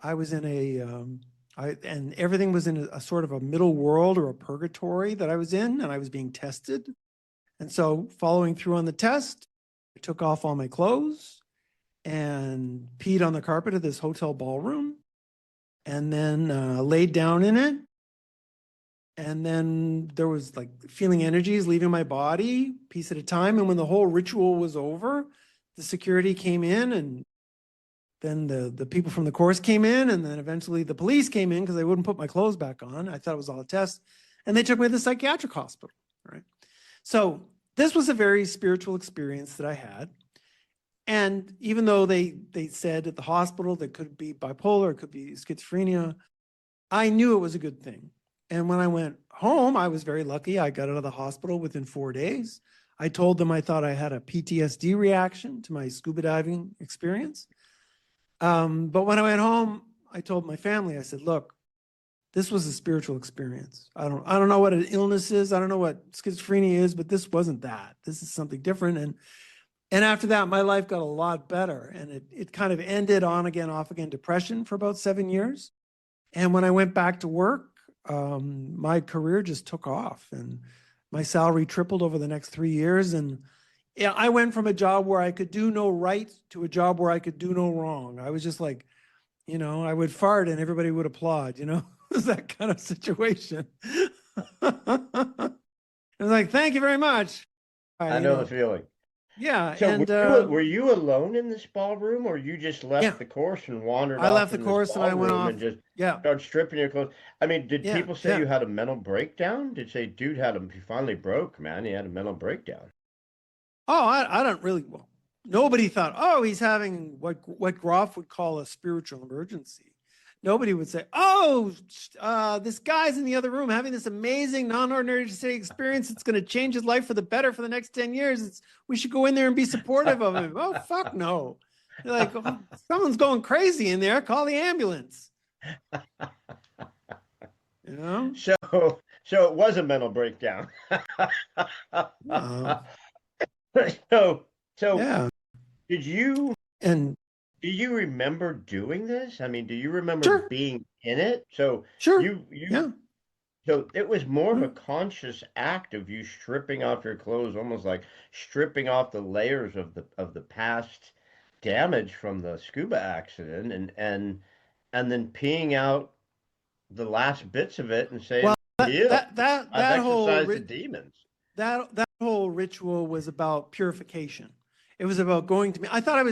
I was in a And everything was in a sort of a middle world or a purgatory that I was in, and I was being tested. And so following through on the test, I took off all my clothes and peed on the carpet of this hotel ballroom, and then laid down in it. And then there was like feeling energies leaving my body piece at a time. And when the whole ritual was over, the security came in, and then the people from the course came in, and then eventually the police came in because they wouldn't put my clothes back on. I thought it was all a test. And they took me to the psychiatric hospital, right? So this was a very spiritual experience that I had. And even though they said at the hospital that could be bipolar, it could be schizophrenia, I knew it was a good thing. And when I went home, I was very lucky. I got out of the hospital within 4 days. I told them I thought I had a PTSD reaction to my scuba diving experience. But when I went home, I told my family, I said, look, this was a spiritual experience. I don't know what an illness is. I don't know what schizophrenia is, but this wasn't that. This is something different. And after that, my life got a lot better. And it kind of ended on again, off again depression for about 7 years. And when I went back to work, my career just took off, and my salary tripled over the next 3 years. And yeah, I went from a job where I could do no right to a job where I could do no wrong. I was just like, I would fart and everybody would applaud, it was that kind of situation. I was like, thank you very much. I know the feeling. Yeah. So And were you alone in this ballroom, or you just yeah, left the course and wandered I left off the in this course and I went ballroom off. and just Yeah. started stripping your clothes? I mean, did Yeah. people say Yeah. you had a mental breakdown? Did say, dude he finally broke, man. He had a mental breakdown. Oh, I don't really, well, nobody thought, oh, he's having what Groff would call a spiritual emergency. Nobody would say, oh, this guy's in the other room having this amazing non-ordinary state experience. It's going to change his life for the better for the next 10 years. We should go in there and be supportive of him. Oh, fuck no. You're like, oh, someone's going crazy in there. Call the ambulance. You know? So it was a mental breakdown. Uh, So so yeah. did you And do you remember doing this? I mean, do you remember sure, being in it? So sure. you Yeah. so it was more of Yeah. a conscious act of you stripping off your clothes, almost like stripping off the layers of the past damage from the scuba accident, and then peeing out the last bits of it and Well, saying, that "Here, that that I've that whole exorcised the ri- demons." that whole ritual was about purification. It was about going to me. I thought I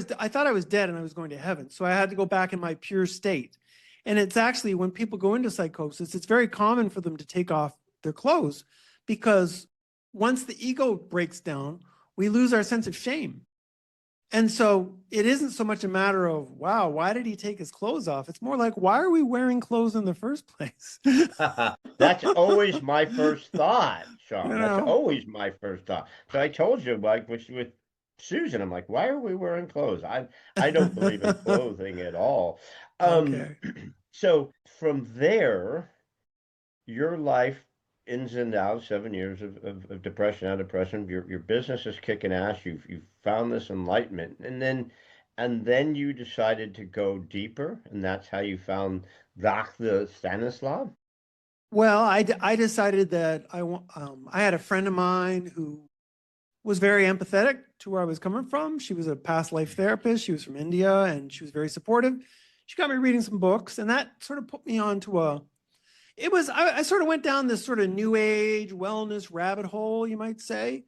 was dead and I was going to heaven. So I had to go back in my pure state. And it's actually when people go into psychosis, it's very common for them to take off their clothes because once the ego breaks down, we lose our sense of shame. And so it isn't so much a matter of, wow, why did he take his clothes off? It's more like, why are we wearing clothes in the first place? That's always my first thought, You Sean. That's know? always my first thought. So I told you, like with Susan, I'm like, why are we wearing clothes? I don't believe in clothing at all. Um, Okay. so from there, your life ins and outs, 7 years of depression, out of depression. Your business is kicking ass. You've found this enlightenment, and then you decided to go deeper, and that's how you found Dr. Stanislav. Well, I decided that I had a friend of mine who was very empathetic to where I was coming from. She was a past life therapist. She was from India and she was very supportive. She got me reading some books, and that sort of put me onto I sort of went down this sort of new age wellness rabbit hole, you might say.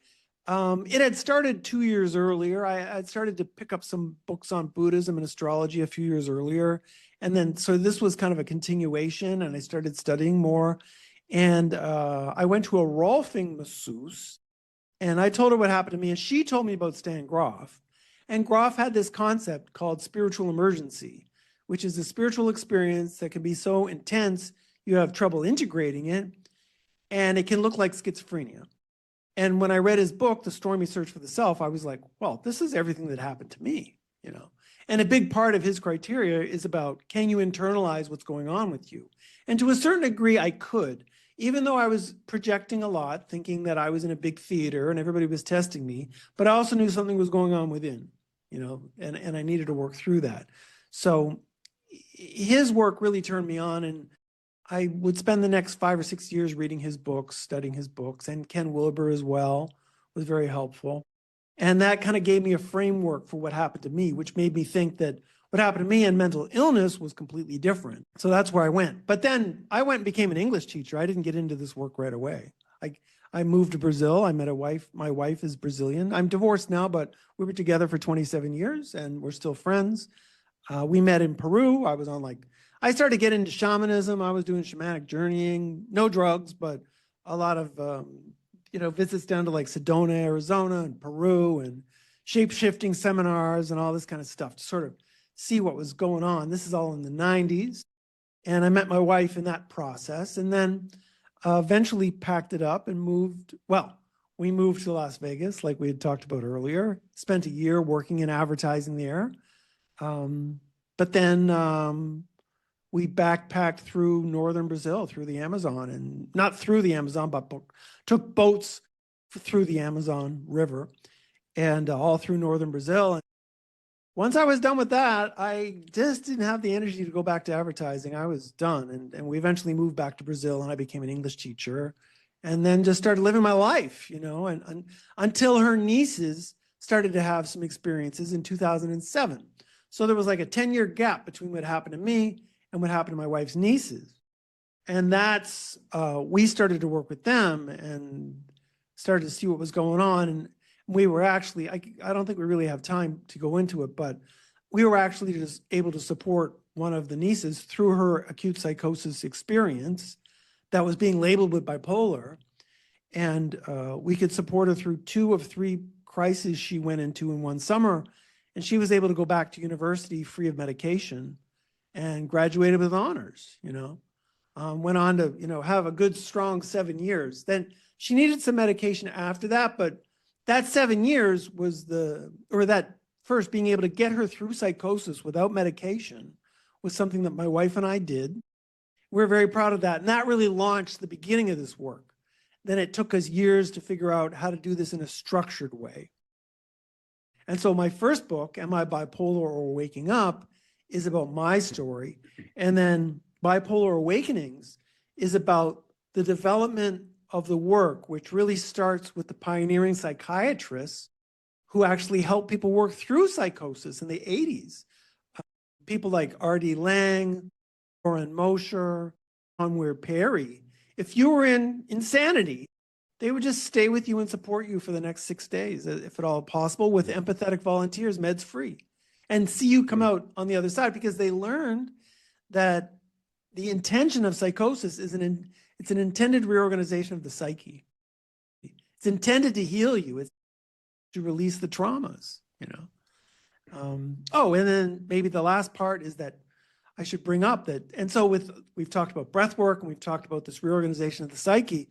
It had started 2 years earlier. I had started to pick up some books on Buddhism and astrology a few years earlier. And then, so this was kind of a continuation, and I started studying more. And I went to a Rolfing masseuse, and I told her what happened to me, and she told me about Stan Groff. And Groff had this concept called spiritual emergency, which is a spiritual experience that can be so intense you have trouble integrating it, and it can look like schizophrenia. And when I read his book, The Stormy Search for the Self, I was like, well, this is everything that happened to me. And a big part of his criteria is about, can you internalize what's going on with you? And to a certain degree, I could, even though I was projecting a lot, thinking that I was in a big theater and everybody was testing me, but I also knew something was going on within, and I needed to work through that. So his work really turned me on. And I would spend the next 5 or 6 years reading his books, studying his books, and Ken Wilber as well was very helpful. And that kind of gave me a framework for what happened to me, which made me think that what happened to me and mental illness was completely different. So that's where I went. But then I went and became an English teacher. I didn't get into this work right away. I moved to Brazil. I met a wife. My wife is Brazilian. I'm divorced now, but we were together for 27 years and we're still friends. We met in Peru. I started to get into shamanism. I was doing shamanic journeying, no drugs, but a lot of, visits down to like Sedona, Arizona and Peru and shape-shifting seminars and all this kind of stuff to sort of see what was going on. This is all in the 90s. And I met my wife in that process and then eventually packed it up and moved. Well, we moved to Las Vegas, like we had talked about earlier, spent a year working in advertising there. But then we backpacked through northern Brazil, through the Amazon, and not through the Amazon, but took boats through the Amazon River and all through northern Brazil. And once I was done with that, I just didn't have the energy to go back to advertising. I was done. And we eventually moved back to Brazil and I became an English teacher and then just started living my life, and until her nieces started to have some experiences in 2007. So there was like a 10-year gap between what happened to me and what happened to my wife's nieces. And that's, we started to work with them and started to see what was going on. And we were actually, I don't think we really have time to go into it, but we were actually just able to support one of the nieces through her acute psychosis experience that was being labeled with bipolar. And we could support her through 2 of 3 crises she went into in one summer. And she was able to go back to university free of medication and graduated with honors, went on to, have a good, strong 7 years. Then she needed some medication after that, but that 7 years was that first being able to get her through psychosis without medication was something that my wife and I did. We're very proud of that. And that really launched the beginning of this work. Then it took us years to figure out how to do this in a structured way. And so my first book, Am I Bipolar or Waking Up, is about my story. And then Bipolar Awakenings is about the development of the work, which really starts with the pioneering psychiatrists who actually help people work through psychosis in the 80s. People like R.D. Laing, Warren Mosher, Conware Perry. If you were in insanity, they would just stay with you and support you for the next 6 days, if at all possible, with empathetic volunteers, meds free, and see you come out on the other side, because they learned that the intention of psychosis is it's an intended reorganization of the psyche. It's intended to heal you. It's to release the traumas, and then maybe the last part is that I should bring up that, and so we've talked about breath work and we've talked about this reorganization of the psyche.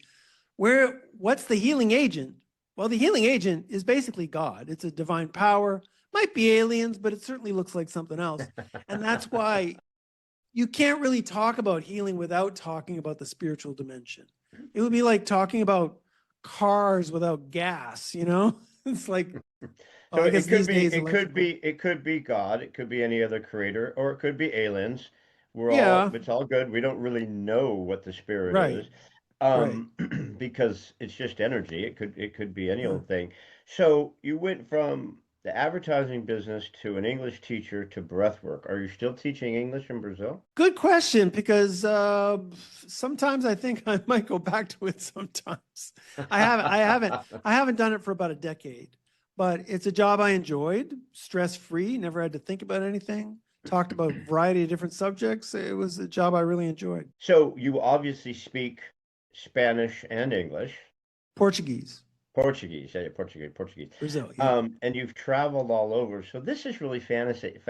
What's the healing agent? Well, the healing agent is basically God. It's a divine power. Might be aliens, but it certainly looks like something else. And that's why you can't really talk about healing without talking about the spiritual dimension. It would be like talking about cars without gas, It's like, So I guess these days it could be God, it could be any other creator, or it could be aliens. Yeah, It's all good. We don't really know what the spirit right, is, right. because it's just energy. It could be any Yeah. old thing. So you went from the advertising business to an English teacher to breathwork. Are you still teaching English in Brazil? Good question, because sometimes I think I might go back to it sometimes. I haven't done it for about a decade, but it's a job I enjoyed, stress-free, never had to think about anything, talked about a variety of different subjects. It was a job I really enjoyed. So you obviously speak Spanish and English. Portuguese, Portuguese, yeah, Portuguese. Brazil, yeah. And you've traveled all over, so this is really fascinating.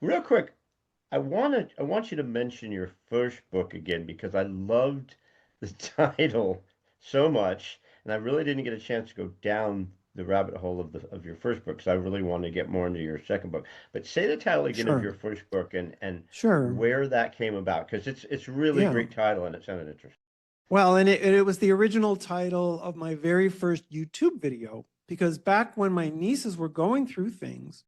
Real quick, I want you to mention your first book again because I loved the title so much, and I really didn't get a chance to go down the rabbit hole of your first book because I really wanted to get more into your second book. But say the title again of your Sure, first book and sure, where that came about because it's really yeah. great title and it sounded interesting. Well, and it was the original title of my very first YouTube video, because back when my nieces were going through things,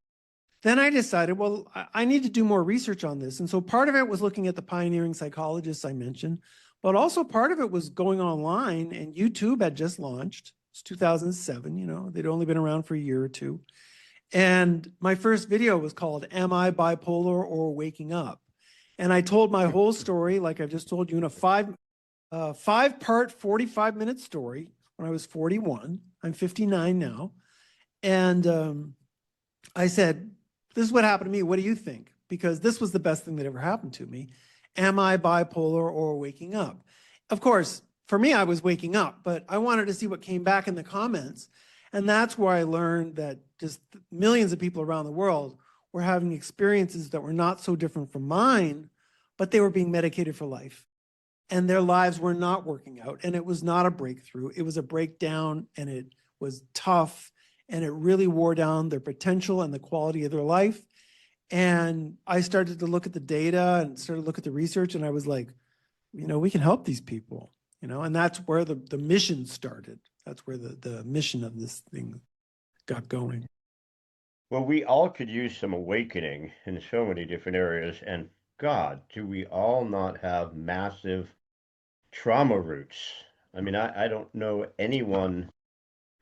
then I decided, well, I need to do more research on this. And so part of it was looking at the pioneering psychologists I mentioned, but also part of it was going online, and YouTube had just launched. It's 2007, you know, they'd only been around for a year or two. And my first video was called, Am I Bipolar or Waking Up? And I told my whole story, like I've just told you, in a five-part, 45-minute story when I was 41. I'm 59 now. And I said, this is what happened to me. What do you think? Because this was the best thing that ever happened to me. Am I bipolar or waking up? Of course, for me, I was waking up, but I wanted to see what came back in the comments. And that's where I learned that just millions of people around the world were having experiences that were not so different from mine, but they were being medicated for life. And their lives were not working out. And it was not a breakthrough. It was a breakdown, and it was tough. And it really wore down their potential and the quality of their life. And I started to look at the data and started to look at the research, and I was like, you know, we can help these people, you know, and that's where the mission started. That's where the mission of this thing got going. Well, we all could use some awakening in so many different areas. And God, do we all not have massive trauma roots? I mean, I don't know anyone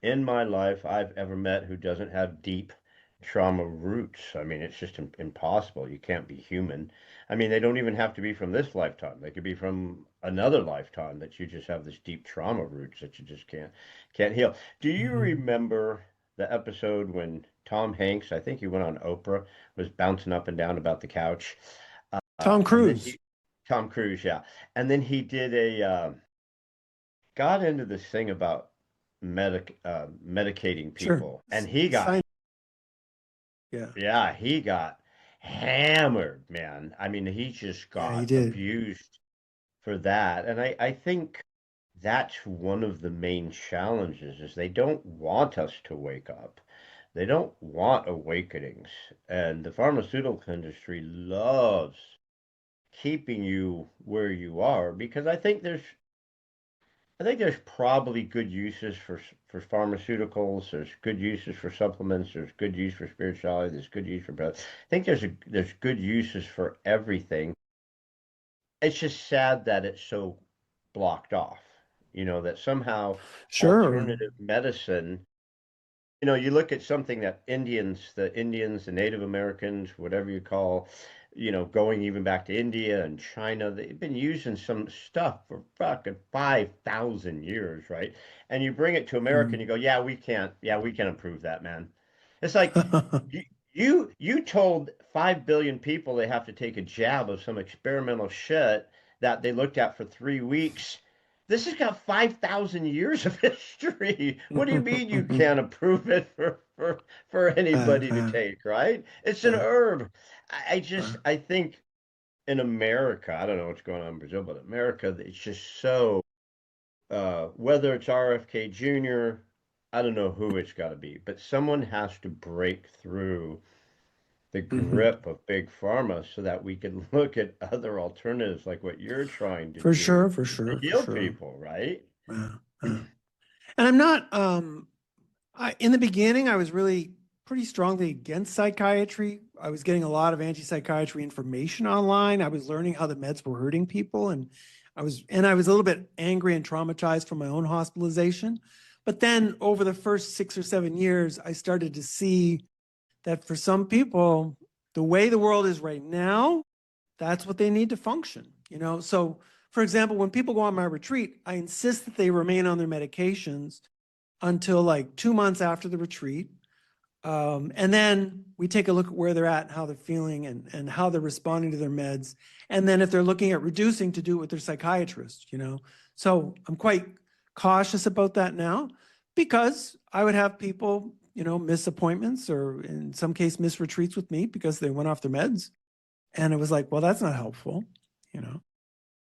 in my life I've ever met who doesn't have deep trauma roots. I mean, it's just impossible. You can't be human. I mean, they don't even have to be from this lifetime. They could be from another lifetime that you just have this deep trauma roots that you just can't heal. Do you Mhm. remember the episode when Tom Hanks, I think he went on Oprah, was bouncing up and down about the couch? Tom And then Cruise. Tom Cruise, yeah. And then he did got into this thing about medicating Sure. people, and he got, Sign. Yeah. yeah, he got hammered, man. I mean, he just Yeah, he got did. abused for that. And I think that's one of the main challenges is they don't want us to wake up. They don't want awakenings. And the pharmaceutical industry loves keeping you where you are because I think there's probably good uses for pharmaceuticals. There's good uses for supplements. There's good use for spirituality. There's good use for both. I think there's good uses for everything. It's just sad that it's so blocked off. You know, that somehow Sure. alternative medicine, you know, you look at something that the Indians, the Native Americans, whatever you call, you know, going even back to India and China, they've been using some stuff for fucking 5,000 years, right? And you bring it to America and Mm. you go, yeah, we can improve that, man. It's like you you told 5 billion people they have to take a jab of some experimental shit that they looked at for 3 weeks. This has got 5,000 years of history. What do you mean you can't approve it for anybody to Uh, take, right? It's an uh, herb. uh, I think in America, I don't know what's going on in Brazil, but America, it's just so, whether it's RFK Jr., I don't know who it's got to be, but someone has to break through the mhm. grip of big pharma so that we can look at other alternatives like what you're trying to For do sure, for to sure, for heal sure. people, right? Uh, uh. And I'm not, in the beginning, I was really pretty strongly against psychiatry. I was getting a lot of anti-psychiatry information online. I was learning how the meds were hurting people, and I was a little bit angry and traumatized from my own hospitalization. But then over the first 6 or 7 years, I started to see that for some people, the way the world is right now, that's what they need to function, you know? So, for example, when people go on my retreat, I insist that they remain on their medications until like 2 months after the retreat. And then we take a look at where they're at and how they're feeling and how they're responding to their meds. And then if they're looking at reducing, to do it with their psychiatrist, you know? So I'm quite cautious about that now because I would have people, you know, miss appointments or in some case miss retreats with me because they went off their meds. And it was like, well, that's not helpful, you know?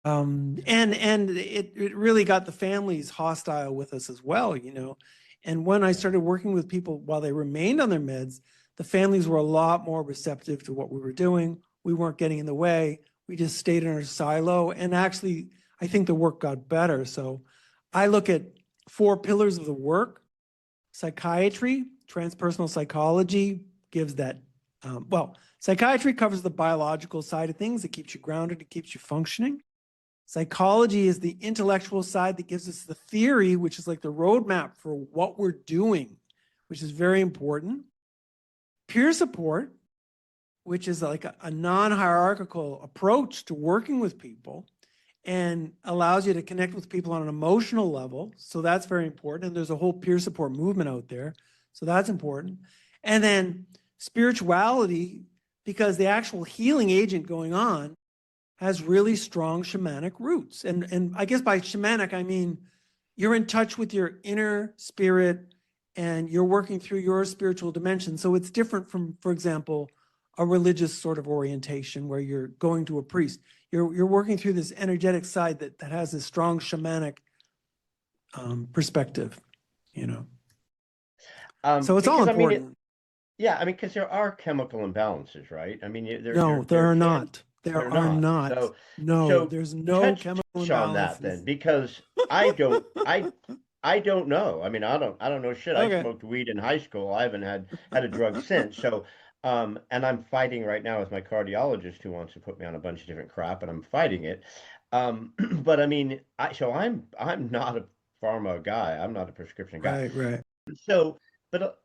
And it really got the families hostile with us as well, you know. And when I started working with people while they remained on their meds, the families were a lot more receptive to what we were doing. We weren't getting in the way. We just stayed in our silo. And actually, I think the work got better. So I look at 4 pillars of the work. Psychiatry, transpersonal psychology gives that Well, psychiatry covers the biological side of things. It keeps you grounded. It keeps you functioning. Psychology is the intellectual side that gives us the theory, which is like the roadmap for what we're doing, which is very important. Peer support, which is like a non-hierarchical approach to working with people and allows you to connect with people on an emotional level. So that's very important. And there's a whole peer support movement out there. So that's important. And then spirituality, because the actual healing agent going on has really strong shamanic roots. And I guess by shamanic, I mean, you're in touch with your inner spirit and you're working through your spiritual dimension. So it's different from, for example, a religious sort of orientation where you're going to a priest. You're working through this energetic side that has this strong shamanic perspective, you know. So it's all Because I mean, important. yeah, I mean, because there are chemical imbalances, right? I mean, No, there there are can not. There they're are not. not. No, So there's no chemical touch on that imbalances. then, because I don't know. I mean, I don't know shit. I Okay. smoked weed in high school. I haven't had a drug since. So, and I'm fighting right now with my cardiologist who wants to put me on a bunch of different crap, and I'm fighting it. But I mean, I'm not a pharma guy. I'm not a prescription guy. Right, right. So, but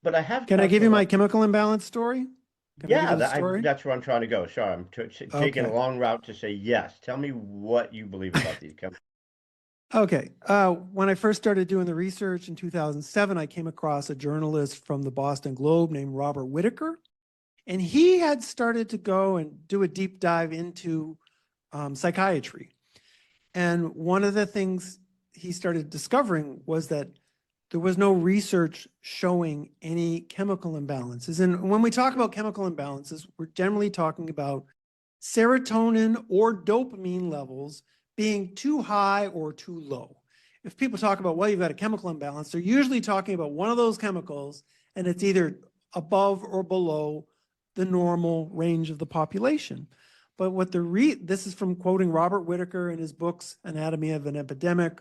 but I have Can I talked give to a you lot. my chemical imbalance story? Can I give Yeah, you the story? that's where I'm trying to go. Sorry, taking a Okay. long route to say yes. Tell me what you believe about these chemicals. Okay. When I first started doing the research in 2007, I came across a journalist from the Boston Globe named Robert Whitaker, and he had started to go and do a deep dive into psychiatry. And one of the things he started discovering was that there was no research showing any chemical imbalances. And when we talk about chemical imbalances, we're generally talking about serotonin or dopamine levels being too high or too low. If people talk about, well, you've got a chemical imbalance, they're usually talking about one of those chemicals, and it's either above or below the normal range of the population. But what this is from quoting Robert Whitaker in his books, Anatomy of an Epidemic,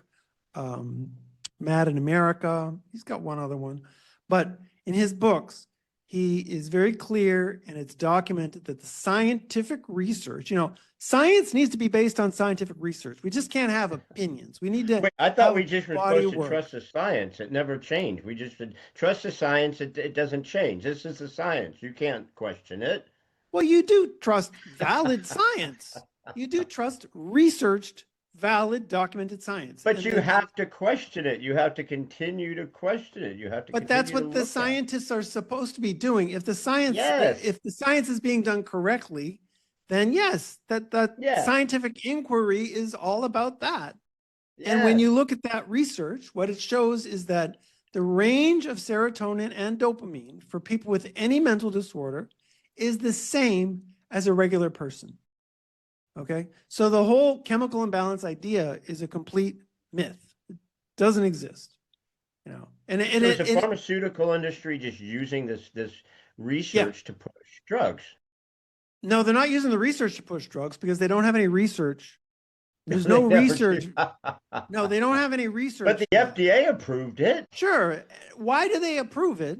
Mad in America. He's got one other one. But in his books, he is very clear, and it's documented that the scientific research, science needs to be based on scientific research. We just can't have opinions. We need to Wait, I thought have a we just were body supposed of to work. trust the science. It never changed. We just said, trust the science. It doesn't change. This is the science. You can't question it. Well, you do trust valid science. You do trust researched, valid, documented science. But And you then, have to question it. You have to continue to question it. You have to but that's continue to what the look at it. scientists are supposed to be doing. If Yes. the science is being done correctly, then yes, that Yeah. scientific inquiry is all about that. And when you Yes. look at that research, what it shows is that the range of serotonin and dopamine for people with any mental disorder is the same as a regular person. Okay. So the whole chemical imbalance idea is a complete myth. It doesn't exist, and So is the it pharmaceutical industry just using this yeah. research to push drugs? No, they're not using the research to push drugs because they don't have any research. There's no They never do. research. No, they don't have any But research the for that. FDA approved it Sure. Why do they approve it?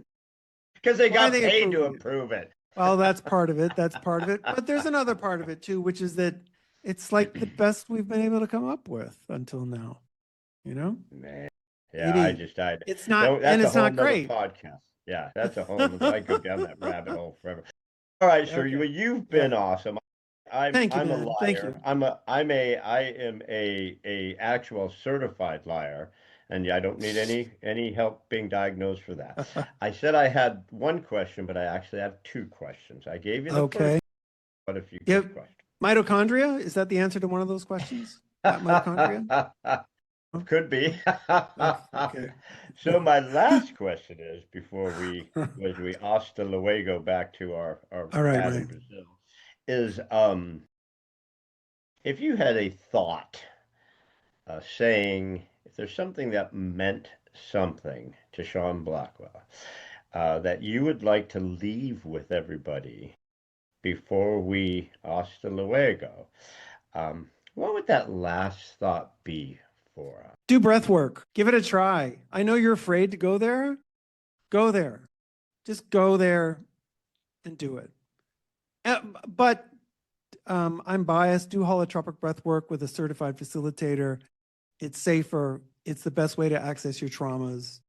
because they Why are got they paid to approving it? approve it. Well, that's part of it. That's part of it. But there's another part of it too, which is that it's like the best we've been able to come up with until now. You know, Man, yeah, maybe I it's not, don't. and That's a it's whole not nother great. podcast. Yeah, that's a whole nother. I could go down that rabbit hole forever. All right, sir. Okay. You've Yeah. been awesome. Thank you, I'm a man. Thank liar. you. I am a actual certified liar, and yeah, I don't need any help being diagnosed for that. I said I had one question, but I actually have two questions. I gave you the first. Okay. What if you Yeah. could question? Mitochondria. Is that the answer to one of those questions? Mitochondria? Oh, Could be. oh, okay. So my last question is, before we hasta luego back to our All right. pad in Right. Brazil, is if you had a thought saying if there's something that meant something to Sean Blackwell that you would like to leave with everybody before we hasta luego, what would that last thought be for us? Do breath work. Give it a try. I know you're afraid to go there. Go there. Just go there and do it. But I'm biased. Do holotropic breath work with a certified facilitator. It's safer. It's the best way to access your traumas.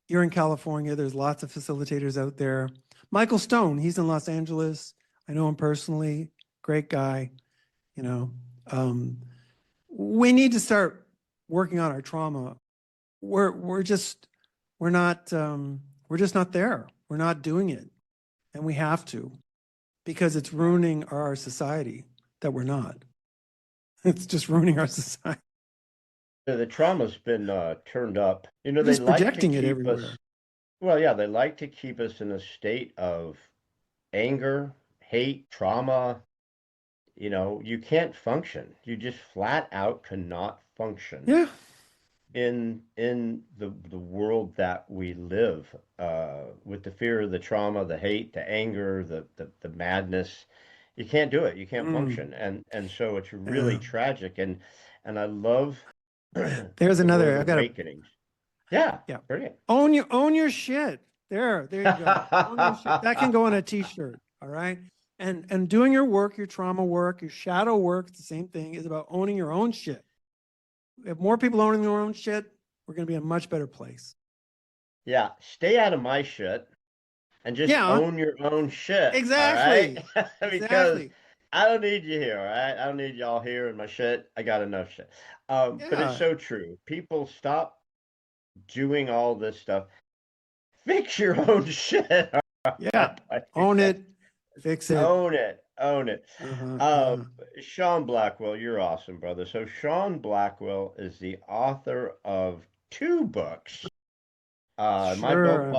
You're in California. There's lots of facilitators out there. Michael Stone, he's in Los Angeles. I know him personally. Great guy. You know, we need to start working on our trauma. We're just not there. We're not doing it, and we have to, because it's ruining our society that we're not. It's just ruining our society. The trauma's been turned up. You know, We're they just like to projecting it keep everywhere. us, well, yeah, they like to keep us in a state of anger, hate, trauma. You know, you can't function. You just flat out cannot function Yeah. in the world that we live, with the fear, the trauma, the hate, the anger, the madness. You can't do it. You can't function, and so it's really Yeah. tragic. And I love There's the word another. I've got a awakenings. Yeah, yeah. brilliant. Own your shit. There you go. Own your shit. That can go on a t-shirt. All right. And doing your work, your trauma work, your shadow work, it's the same thing, is about owning your own shit. If more people owning their own shit, we're going to be in a much better place. Yeah, stay out of my shit and just Yeah, own your own shit, all right? exactly. Because Exactly. I don't need you here, all right? I don't need y'all here in my shit. I got enough shit. But it's Yeah. so true. People stop doing all this stuff. Fix your own shit. All Yeah. right? Own it. Fix it. Own it. Own it. Uh-huh. Uh, Uh-huh. Sean Blackwell, you're awesome, brother. So Sean Blackwell is the author of two books. Am I Sure.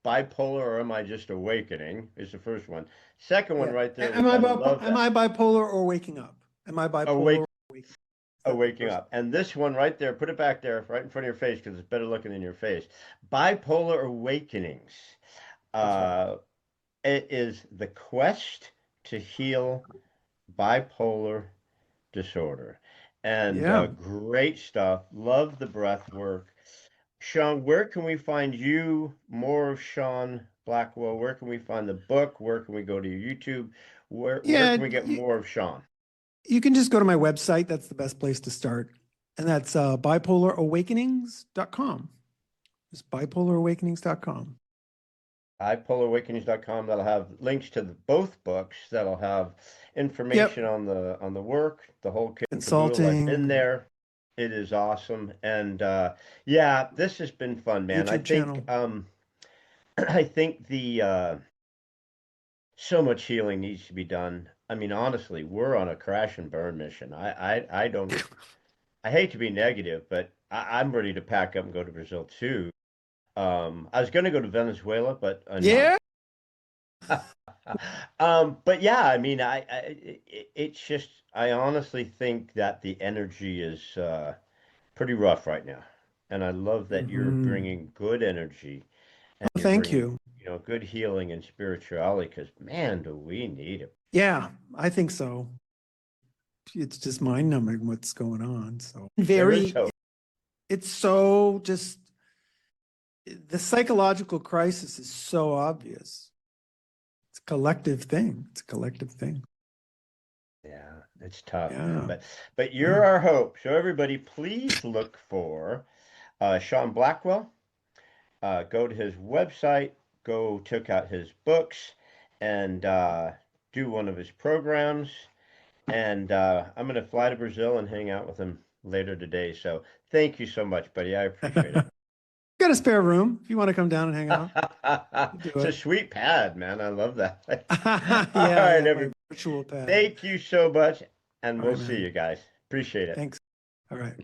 bipolar or am I just awakening? Is the first one. Second one Yeah. right there, which I love Am that. I bipolar or waking up? Am I bipolar Awake, or waking? That's the waking first. up. And this one right there, put it back there, right in front of your face, because it's better looking in your face. Bipolar Awakenings. That's right. Uh, it is the quest to heal bipolar disorder. And Yeah. great stuff. Love the breath work. Sean, where can we find you? More of Sean Blackwell. Where can we find the book? Where can we go to your YouTube? Where Yeah. can we get more of Sean? You can just go to my website. That's the best place to start. And that's bipolarawakenings.com. Just bipolarawakenings.com. BipolarAwakenings.com. That'll have links to both books. That'll have Yep. information on the work, the whole kit and caboodle. I've been Consulting, there. It is awesome. And yeah, this has been fun, man. I YouTube think channel. I think the so much healing needs to be done. I mean, honestly, we're on a crash and burn mission. I don't, I hate to be negative, but I'm ready to pack up and go to Brazil too. I was going to go to Venezuela, but I'm not. Yeah. But yeah, I mean, it's just, I honestly think that the energy is pretty rough right now. And I love that you're Hmm. bringing good energy and Oh, you're thank bringing, you. you know, good healing and spirituality because man, do we need it. Yeah, I think so. It's just mind numbing what's going on. So There is very, hope. it's so just the psychological crisis is so obvious. It's a collective thing. It's a collective thing. Yeah, it's tough, man. Yeah. But Yeah. you're our hope. So everybody, please look for Sean Blackwell. Go to his website, go check out his books, and do one of his programs. And I'm going to fly to Brazil and hang out with him later today. So thank you so much, buddy. I appreciate it. Got a spare room if you want to come down and hang out. Do It's a it. sweet pad, man. I love that. All Yeah, right, yeah, my everybody. virtual pad. Thank you so much, and All we'll right, see man. you guys. Appreciate it. Thanks. All right.